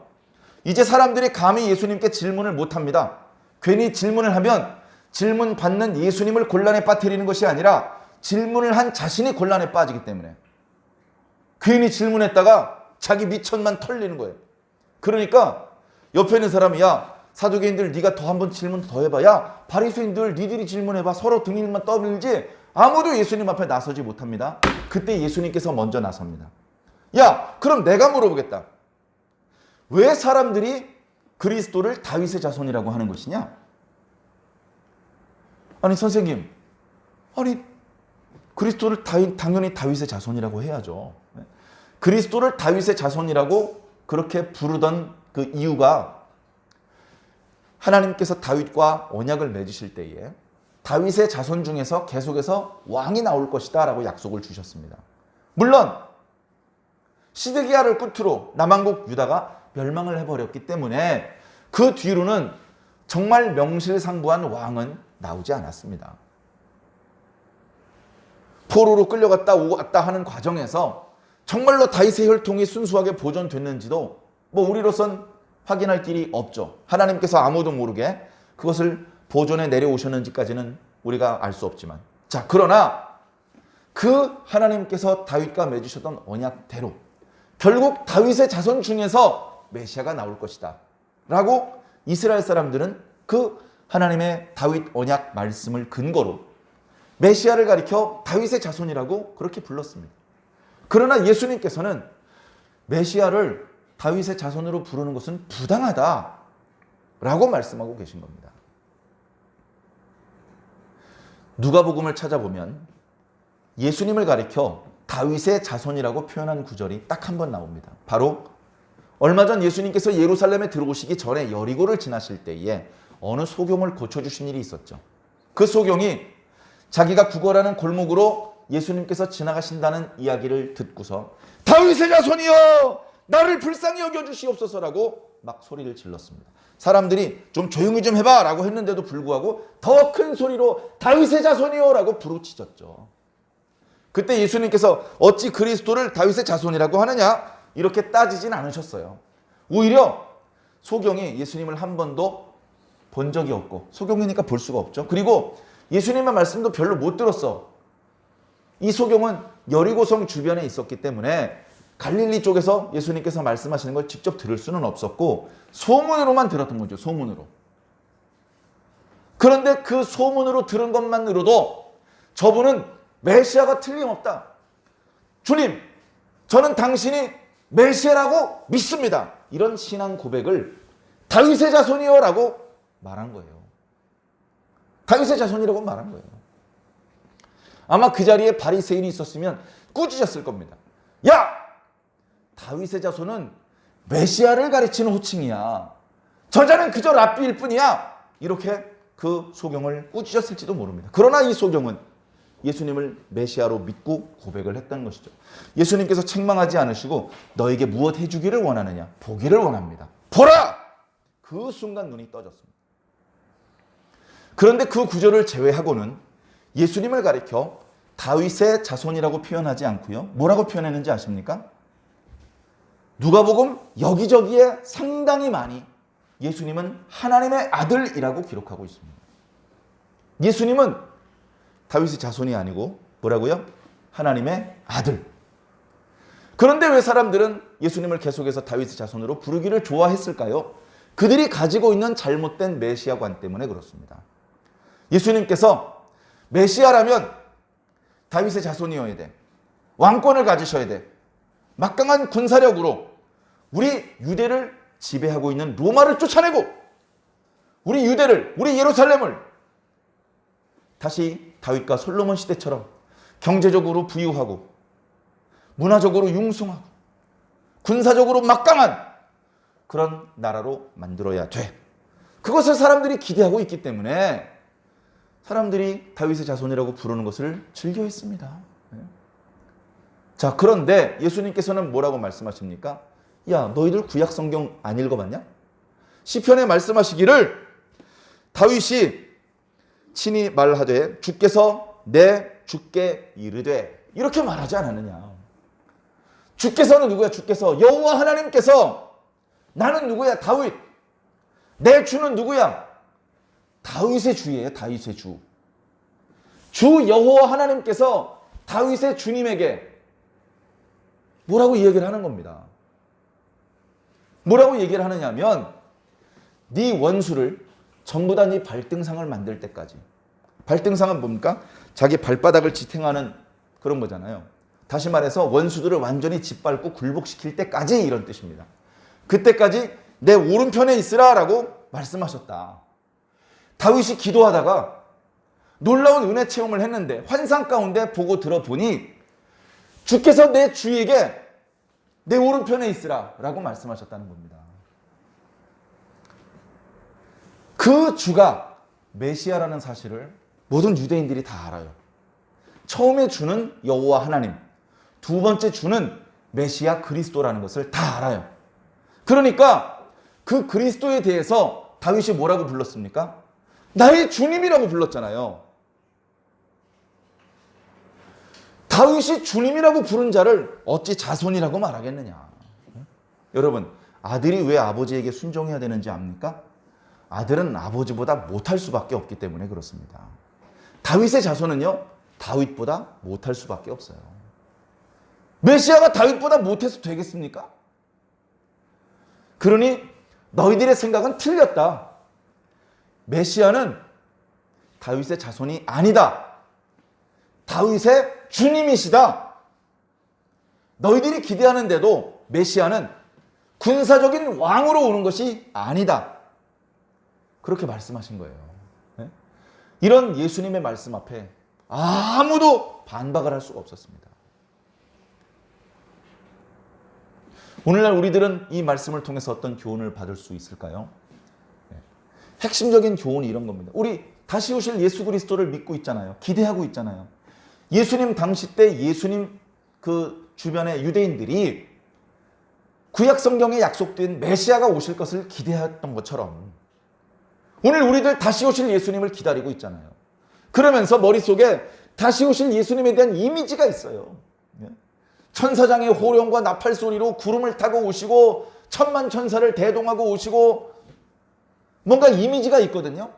Speaker 1: 이제 사람들이 감히 예수님께 질문을 못합니다. 괜히 질문을 하면 질문 받는 예수님을 곤란에 빠뜨리는 것이 아니라 질문을 한 자신이 곤란에 빠지기 때문에 괜히 질문했다가 자기 미천만 털리는 거예요. 그러니까 옆에 있는 사람이 야 사두개인들 네가 더 한번 질문 더 해봐. 야 바리새인들 니들이 질문해봐. 서로 등일만 떠밀지 아무도 예수님 앞에 나서지 못합니다. 그때 예수님께서 먼저 나섭니다. 야 그럼 내가 물어보겠다. 왜 사람들이 그리스도를 다윗의 자손이라고 하는 것이냐? 아니 선생님, 아니 그리스도를 당연히 다윗의 자손이라고 해야죠. 그리스도를 다윗의 자손이라고 그렇게 부르던 그 이유가 하나님께서 다윗과 언약을 맺으실 때에 다윗의 자손 중에서 계속해서 왕이 나올 것이다 라고 약속을 주셨습니다. 물론 시드기야를 끝으로 남왕국 유다가 멸망을 해버렸기 때문에 그 뒤로는 정말 명실상부한 왕은 나오지 않았습니다. 포로로 끌려갔다 오갔다 하는 과정에서 정말로 다윗의 혈통이 순수하게 보존됐는지도 뭐 우리로선 확인할 길이 없죠. 하나님께서 아무도 모르게 그것을 보존해 내려오셨는지까지는 우리가 알 수 없지만, 자 그러나 그 하나님께서 다윗과 맺으셨던 언약대로 결국 다윗의 자손 중에서 메시아가 나올 것이다 라고 이스라엘 사람들은 그 하나님의 다윗 언약 말씀을 근거로 메시아를 가리켜 다윗의 자손이라고 그렇게 불렀습니다. 그러나 예수님께서는 메시아를 다윗의 자손으로 부르는 것은 부당하다라고 말씀하고 계신 겁니다. 누가복음을 찾아보면 예수님을 가리켜 다윗의 자손이라고 표현한 구절이 딱 한 번 나옵니다. 바로 얼마 전 예수님께서 예루살렘에 들어오시기 전에 여리고를 지나실 때에 어느 소경을 고쳐주신 일이 있었죠. 그 소경이 자기가 구걸하는 골목으로 예수님께서 지나가신다는 이야기를 듣고서 다윗의 자손이여 나를 불쌍히 여겨주시옵소서라고 막 소리를 질렀습니다. 사람들이 좀 조용히 좀 해봐 라고 했는데도 불구하고 더 큰 소리로 다윗의 자손이여 라고 부르짖었죠. 그때 예수님께서 어찌 그리스도를 다윗의 자손이라고 하느냐 이렇게 따지진 않으셨어요. 오히려 소경이 예수님을 한 번도 본 적이 없고 소경이니까 볼 수가 없죠. 그리고 예수님의 말씀도 별로 못 들었어. 이 소경은 여리고성 주변에 있었기 때문에 갈릴리 쪽에서 예수님께서 말씀하시는 걸 직접 들을 수는 없었고 소문으로만 들었던 거죠. 소문으로. 그런데 그 소문으로 들은 것만으로도 저분은 메시아가 틀림없다. 주님, 저는 당신이 메시아라고 믿습니다. 이런 신앙 고백을 다윗의 자손이요 라고 말한 거예요. 다윗의 자손이라고 말한 거예요. 아마 그 자리에 바리새인이 있었으면 꾸짖었을 겁니다. 야! 다윗의 자손은 메시아를 가르치는 호칭이야. 저자는 그저 랍비일 뿐이야. 이렇게 그 소경을 꾸짖었을지도 모릅니다. 그러나 이 소경은 예수님을 메시아로 믿고 고백을 했다는 것이죠. 예수님께서 책망하지 않으시고 너에게 무엇 해주기를 원하느냐? 보기를 원합니다. 보라! 그 순간 눈이 떠졌습니다. 그런데 그 구절을 제외하고는 예수님을 가리켜 다윗의 자손이라고 표현하지 않고요. 뭐라고 표현했는지 아십니까? 누가복음 여기저기에 상당히 많이 예수님은 하나님의 아들이라고 기록하고 있습니다. 예수님은 다윗의 자손이 아니고 뭐라고요? 하나님의 아들. 그런데 왜 사람들은 예수님을 계속해서 다윗의 자손으로 부르기를 좋아했을까요? 그들이 가지고 있는 잘못된 메시아관 때문에 그렇습니다. 예수님께서 메시아라면 다윗의 자손이어야 돼. 왕권을 가지셔야 돼. 막강한 군사력으로 우리 유대를 지배하고 있는 로마를 쫓아내고 우리 유대를, 우리 예루살렘을 다시 다윗과 솔로몬 시대처럼 경제적으로 부유하고 문화적으로 융숭하고 군사적으로 막강한 그런 나라로 만들어야 돼. 그것을 사람들이 기대하고 있기 때문에 사람들이 다윗의 자손이라고 부르는 것을 즐겨했습니다. 자, 그런데 예수님께서는 뭐라고 말씀하십니까? 야, 너희들 구약 성경 안 읽어봤냐? 시편에 말씀하시기를 다윗이 친히 말하되 주께서 내 주께 이르되 이렇게 말하지 않았느냐. 주께서는 누구야? 주께서 여호와 하나님께서. 나는 누구야? 다윗. 내 주는 누구야? 다윗의 주예요. 다윗의 주. 주 여호와 하나님께서 다윗의 주님에게 뭐라고 얘기를 하는 겁니다. 뭐라고 얘기를 하느냐면 네 원수를 전부 다 네 발등상을 만들 때까지. 발등상은 뭡니까? 자기 발바닥을 지탱하는 그런 거잖아요. 다시 말해서 원수들을 완전히 짓밟고 굴복시킬 때까지 이런 뜻입니다. 그때까지 내 오른편에 있으라 라고 말씀하셨다. 다윗이 기도하다가 놀라운 은혜 체험을 했는데 환상 가운데 보고 들어보니 주께서 내 주에게 내 오른편에 있으라 라고 말씀하셨다는 겁니다. 그 주가 메시아라는 사실을 모든 유대인들이 다 알아요. 처음에 주는 여호와 하나님, 두 번째 주는 메시아 그리스도라는 것을 다 알아요. 그러니까 그 그리스도에 대해서 다윗이 뭐라고 불렀습니까? 나의 주님이라고 불렀잖아요. 다윗이 주님이라고 부른 자를 어찌 자손이라고 말하겠느냐. 여러분, 아들이 왜 아버지에게 순종해야 되는지 압니까? 아들은 아버지보다 못할 수밖에 없기 때문에 그렇습니다. 다윗의 자손은요, 다윗보다 못할 수밖에 없어요. 메시아가 다윗보다 못해서 되겠습니까? 그러니 너희들의 생각은 틀렸다. 메시아는 다윗의 자손이 아니다. 다윗의 주님이시다. 너희들이 기대하는데도 메시아는 군사적인 왕으로 오는 것이 아니다. 그렇게 말씀하신 거예요. 네? 이런 예수님의 말씀 앞에 아무도 반박을 할 수가 없었습니다. 오늘날 우리들은 이 말씀을 통해서 어떤 교훈을 받을 수 있을까요? 네. 핵심적인 교훈이 이런 겁니다. 우리 다시 오실 예수 그리스도를 믿고 있잖아요. 기대하고 있잖아요. 예수님 당시 때 예수님 그 주변의 유대인들이 구약 성경에 약속된 메시아가 오실 것을 기대했던 것처럼 오늘 우리들 다시 오실 예수님을 기다리고 있잖아요. 그러면서 머릿속에 다시 오실 예수님에 대한 이미지가 있어요. 천사장의 호령과 나팔 소리로 구름을 타고 오시고 천만 천사를 대동하고 오시고 뭔가 이미지가 있거든요.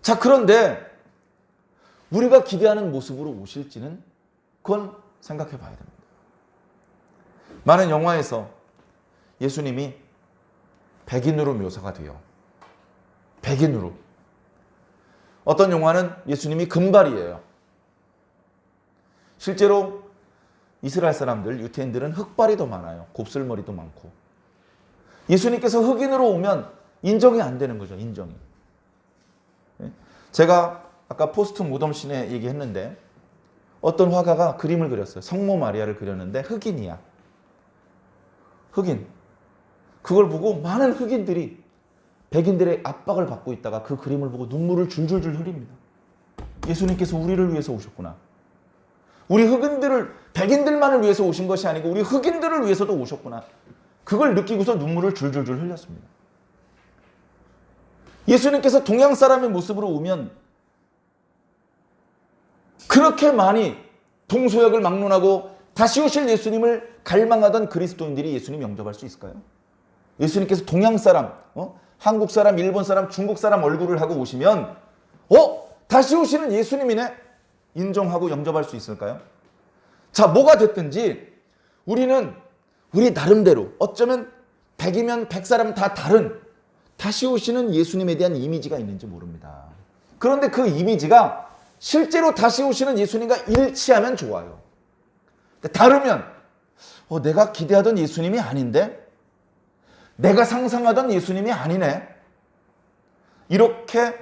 Speaker 1: 자, 그런데 우리가 기대하는 모습으로 오실지는 그건 생각해 봐야 됩니다. 많은 영화에서 예수님이 백인으로 묘사가 돼요. 백인으로. 어떤 영화는 예수님이 금발이에요. 실제로 이스라엘 사람들, 유태인들은 흑발이 더 많아요. 곱슬머리도 많고. 예수님께서 흑인으로 오면 인정이 안 되는 거죠. 인정이. 제가 아까 포스트 모덤 씬에 얘기했는데 어떤 화가가 그림을 그렸어요. 성모 마리아를 그렸는데 흑인이야. 흑인. 그걸 보고 많은 흑인들이 백인들의 압박을 받고 있다가 그 그림을 보고 눈물을 줄줄줄 흘립니다. 예수님께서 우리를 위해서 오셨구나. 우리 흑인들을, 백인들만을 위해서 오신 것이 아니고 우리 흑인들을 위해서도 오셨구나. 그걸 느끼고서 눈물을 줄줄줄 흘렸습니다. 예수님께서 동양 사람의 모습으로 오면 그렇게 많이 동서역을 막론하고 다시 오실 예수님을 갈망하던 그리스도인들이 예수님 영접할 수 있을까요? 예수님께서 동양 사람, 한국 사람, 일본 사람, 중국 사람 얼굴을 하고 오시면 다시 오시는 예수님이네? 인정하고 영접할 수 있을까요? 자, 뭐가 됐든지 우리는 우리 나름대로 어쩌면 100이면 100사람 다 다른 다시 오시는 예수님에 대한 이미지가 있는지 모릅니다. 그런데 그 이미지가 실제로 다시 오시는 예수님과 일치하면 좋아요. 다르면 내가 기대하던 예수님이 아닌데? 내가 상상하던 예수님이 아니네? 이렇게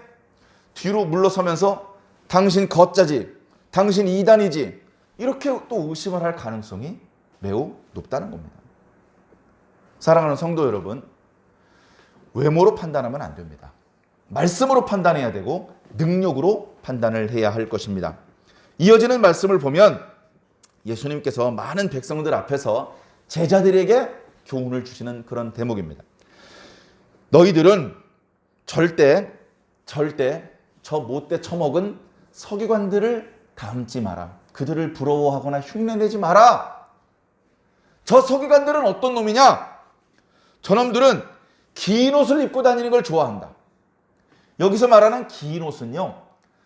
Speaker 1: 뒤로 물러서면서 당신 거짜지, 당신 이단이지 이렇게 또 의심을 할 가능성이 매우 높다는 겁니다. 사랑하는 성도 여러분, 외모로 판단하면 안 됩니다. 말씀으로 판단해야 되고 능력으로 판단을 해야 할 것입니다. 이어지는 말씀을 보면 예수님께서 많은 백성들 앞에서 제자들에게 교훈을 주시는 그런 대목입니다. 너희들은 절대 저 못돼 처먹은 서기관들을 닮지 마라. 그들을 부러워하거나 흉내내지 마라. 저 서기관들은 어떤 놈이냐? 저놈들은 긴 옷을 입고 다니는 걸 좋아한다. 여기서 말하는 긴 옷은요,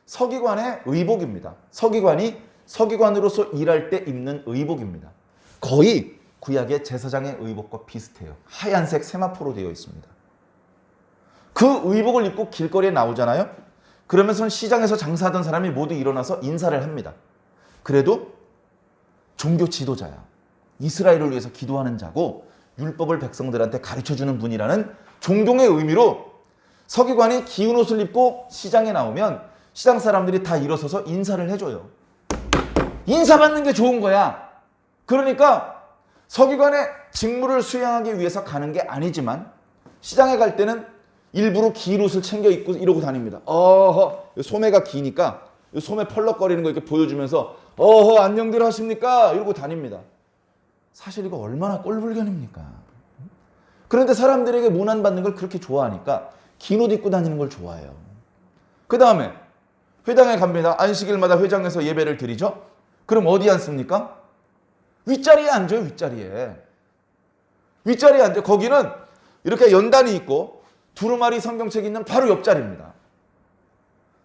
Speaker 1: 서기관의 의복입니다. 서기관이 서기관으로서 일할 때 입는 의복입니다. 거의 구약의 제사장의 의복과 비슷해요. 하얀색 세마포로 되어 있습니다. 그 의복을 입고 길거리에 나오잖아요. 그러면서 시장에서 장사하던 사람이 모두 일어나서 인사를 합니다. 그래도 종교 지도자야. 이스라엘을 위해서 기도하는 자고 율법을 백성들한테 가르쳐주는 분이라는 존경의 의미로 서기관이 긴 옷을 입고 시장에 나오면 시장 사람들이 다 일어서서 인사를 해줘요. 인사받는 게 좋은 거야. 그러니까 서기관의 직무를 수행하기 위해서 가는 게 아니지만 시장에 갈 때는 일부러 긴 옷을 챙겨 입고 이러고 다닙니다. 소매가 기니까 소매 펄럭거리는 거 이렇게 보여주면서 안녕들 하십니까? 이러고 다닙니다. 사실 이거 얼마나 꼴불견입니까? 그런데 사람들에게 문안받는 걸 그렇게 좋아하니까 긴 옷 입고 다니는 걸 좋아해요. 그 다음에 회당에 갑니다. 안식일마다 회장에서 예배를 드리죠. 그럼 어디 앉습니까? 윗자리에 앉아요. 윗자리에 앉아. 거기는 이렇게 연단이 있고 두루마리 성경책이 있는 바로 옆자리입니다.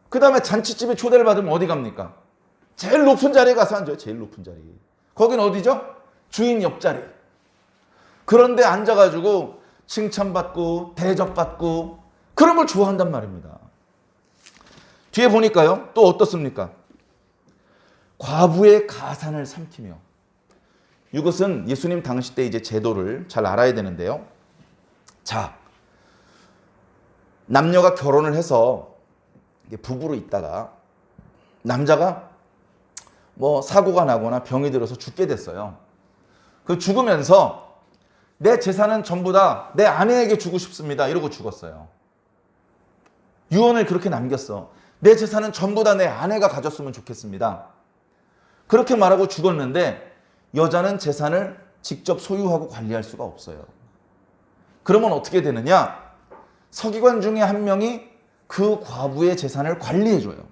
Speaker 1: 그 다음에 잔치집에 초대를 받으면 어디 갑니까? 제일 높은 자리에 가서 앉아요. 제일 높은 자리. 거긴 어디죠? 주인 옆자리. 그런데 앉아가지고 칭찬받고 대접받고 그런 걸 좋아한단 말입니다. 뒤에 보니까요. 또 어떻습니까? 과부의 가산을 삼키며. 이것은 예수님 당시 때 이제 제도를 잘 알아야 되는데요. 자, 남녀가 결혼을 해서 부부로 있다가 남자가 뭐 사고가 나거나 병이 들어서 죽게 됐어요. 그 죽으면서 내 재산은 전부 다 내 아내에게 주고 싶습니다. 이러고 죽었어요. 유언을 그렇게 남겼어. 내 재산은 전부 다 내 아내가 가졌으면 좋겠습니다. 그렇게 말하고 죽었는데 여자는 재산을 직접 소유하고 관리할 수가 없어요. 그러면 어떻게 되느냐? 서기관 중에 한 명이 그 과부의 재산을 관리해줘요.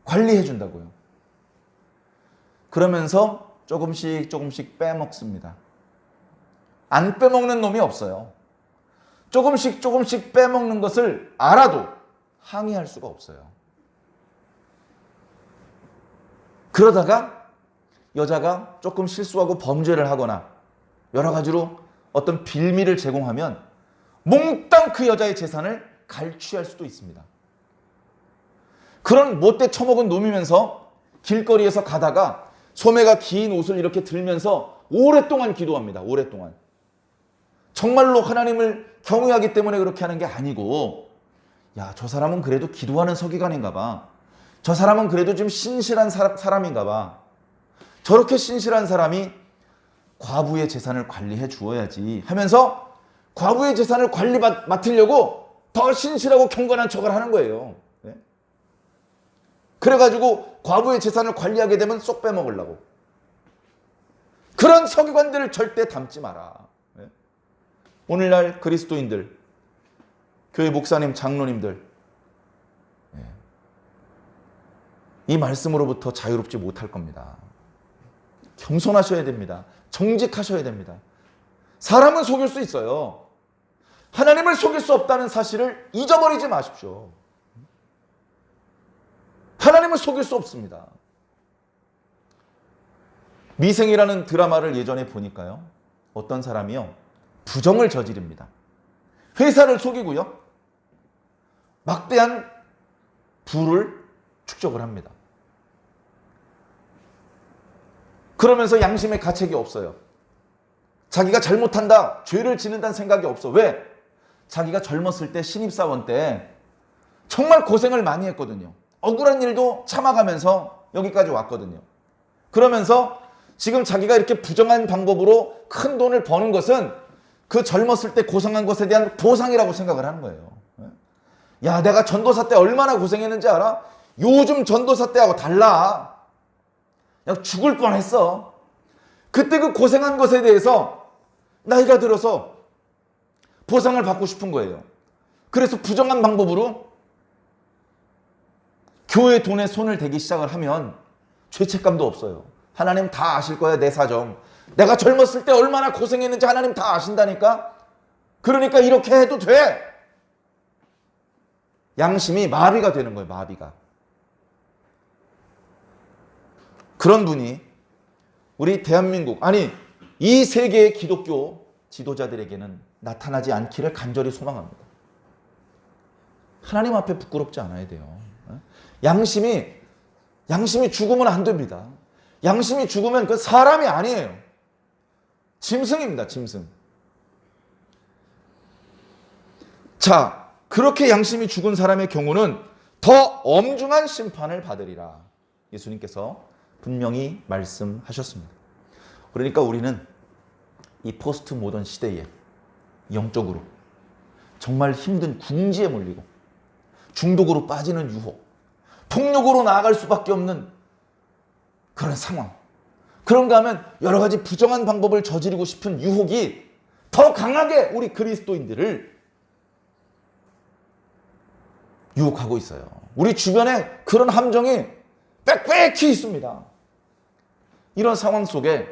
Speaker 1: 관리해준다고요. 그러면서 조금씩 빼먹습니다. 안 빼먹는 놈이 없어요. 조금씩 빼먹는 것을 알아도 항의할 수가 없어요. 그러다가 여자가 조금 실수하고 범죄를 하거나 여러 가지로 어떤 빌미를 제공하면 몽땅 그 여자의 재산을 갈취할 수도 있습니다. 그런 못돼 처먹은 놈이면서 길거리에서 가다가 소매가 긴 옷을 이렇게 들면서 오랫동안 기도합니다. 오랫동안. 정말로 하나님을 경외하기 때문에 그렇게 하는 게 아니고, 야, 저 사람은 그래도 기도하는 서기관인가 봐. 저 사람은 그래도 좀 신실한 사람인가 봐. 저렇게 신실한 사람이 과부의 재산을 관리해 주어야지 하면서 과부의 재산을 맡으려고 더 신실하고 경건한 척을 하는 거예요. 네? 그래가지고 과부의 재산을 관리하게 되면 쏙 빼먹으려고. 그런 서기관들을 절대 닮지 마라. 네? 오늘날 그리스도인들, 교회 목사님, 장로님들, 네. 이 말씀으로부터 자유롭지 못할 겁니다. 겸손하셔야 됩니다. 정직하셔야 됩니다. 사람은 속일 수 있어요. 하나님을 속일 수 없다는 사실을 잊어버리지 마십시오. 하나님을 속일 수 없습니다. 미생이라는 드라마를 예전에 보니까요. 어떤 사람이요. 부정을 저지릅니다. 회사를 속이고요. 막대한 부를 축적을 합니다. 그러면서 양심의 가책이 없어요. 자기가 잘못한다, 죄를 짓는다는 생각이 없어. 왜? 자기가 젊었을 때 신입사원 때 정말 고생을 많이 했거든요. 억울한 일도 참아가면서 여기까지 왔거든요. 그러면서 지금 자기가 이렇게 부정한 방법으로 큰 돈을 버는 것은 그 젊었을 때 고생한 것에 대한 보상이라고 생각을 하는 거예요. 야, 내가 전도사 때 얼마나 고생했는지 알아? 요즘 전도사 때하고 달라. 야, 죽을 뻔했어. 그때 그 고생한 것에 대해서 나이가 들어서 보상을 받고 싶은 거예요. 그래서 부정한 방법으로 교회 돈에 손을 대기 시작을 하면 죄책감도 없어요. 하나님 다 아실 거야, 내 사정. 내가 젊었을 때 얼마나 고생했는지 하나님 다 아신다니까. 그러니까 이렇게 해도 돼. 양심이 마비가 되는 거예요. 마비가. 그런 분이 우리 대한민국, 아니 이 세계의 기독교 지도자들에게는 나타나지 않기를 간절히 소망합니다. 하나님 앞에 부끄럽지 않아야 돼요. 양심이 죽으면 안 됩니다. 양심이 죽으면 그 사람이 아니에요. 짐승입니다. 짐승. 자, 그렇게 양심이 죽은 사람의 경우는 더 엄중한 심판을 받으리라. 예수님께서 분명히 말씀하셨습니다. 그러니까 우리는 이 포스트 모던 시대에 영적으로 정말 힘든 궁지에 몰리고 중독으로 빠지는 유혹, 폭력으로 나아갈 수밖에 없는 그런 상황. 그런가 하면 여러 가지 부정한 방법을 저지르고 싶은 유혹이 더 강하게 우리 그리스도인들을 유혹하고 있어요. 우리 주변에 그런 함정이 빽빽히 있습니다. 이런 상황 속에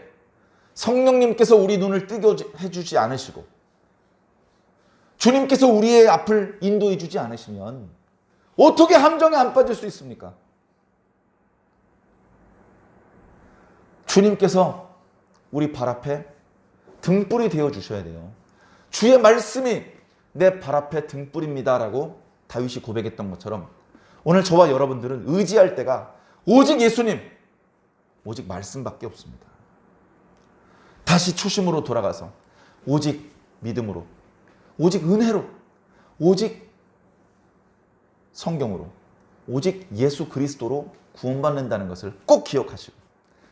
Speaker 1: 성령님께서 우리 눈을 뜨게 해주지 않으시고 주님께서 우리의 앞을 인도해 주지 않으시면 어떻게 함정에 안 빠질 수 있습니까? 주님께서 우리 발 앞에 등불이 되어 주셔야 돼요. 주의 말씀이 내 발 앞에 등불입니다라고 다윗이 고백했던 것처럼 오늘 저와 여러분들은 의지할 때가 오직 예수님, 오직 말씀밖에 없습니다. 다시 초심으로 돌아가서 오직 믿음으로, 오직 은혜로, 오직 성경으로, 오직 예수 그리스도로 구원받는다는 것을 꼭 기억하시고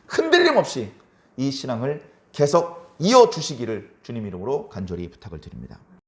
Speaker 1: 흔들림 없이 이 신앙을 계속 이어주시기를 주님 이름으로 간절히 부탁을 드립니다.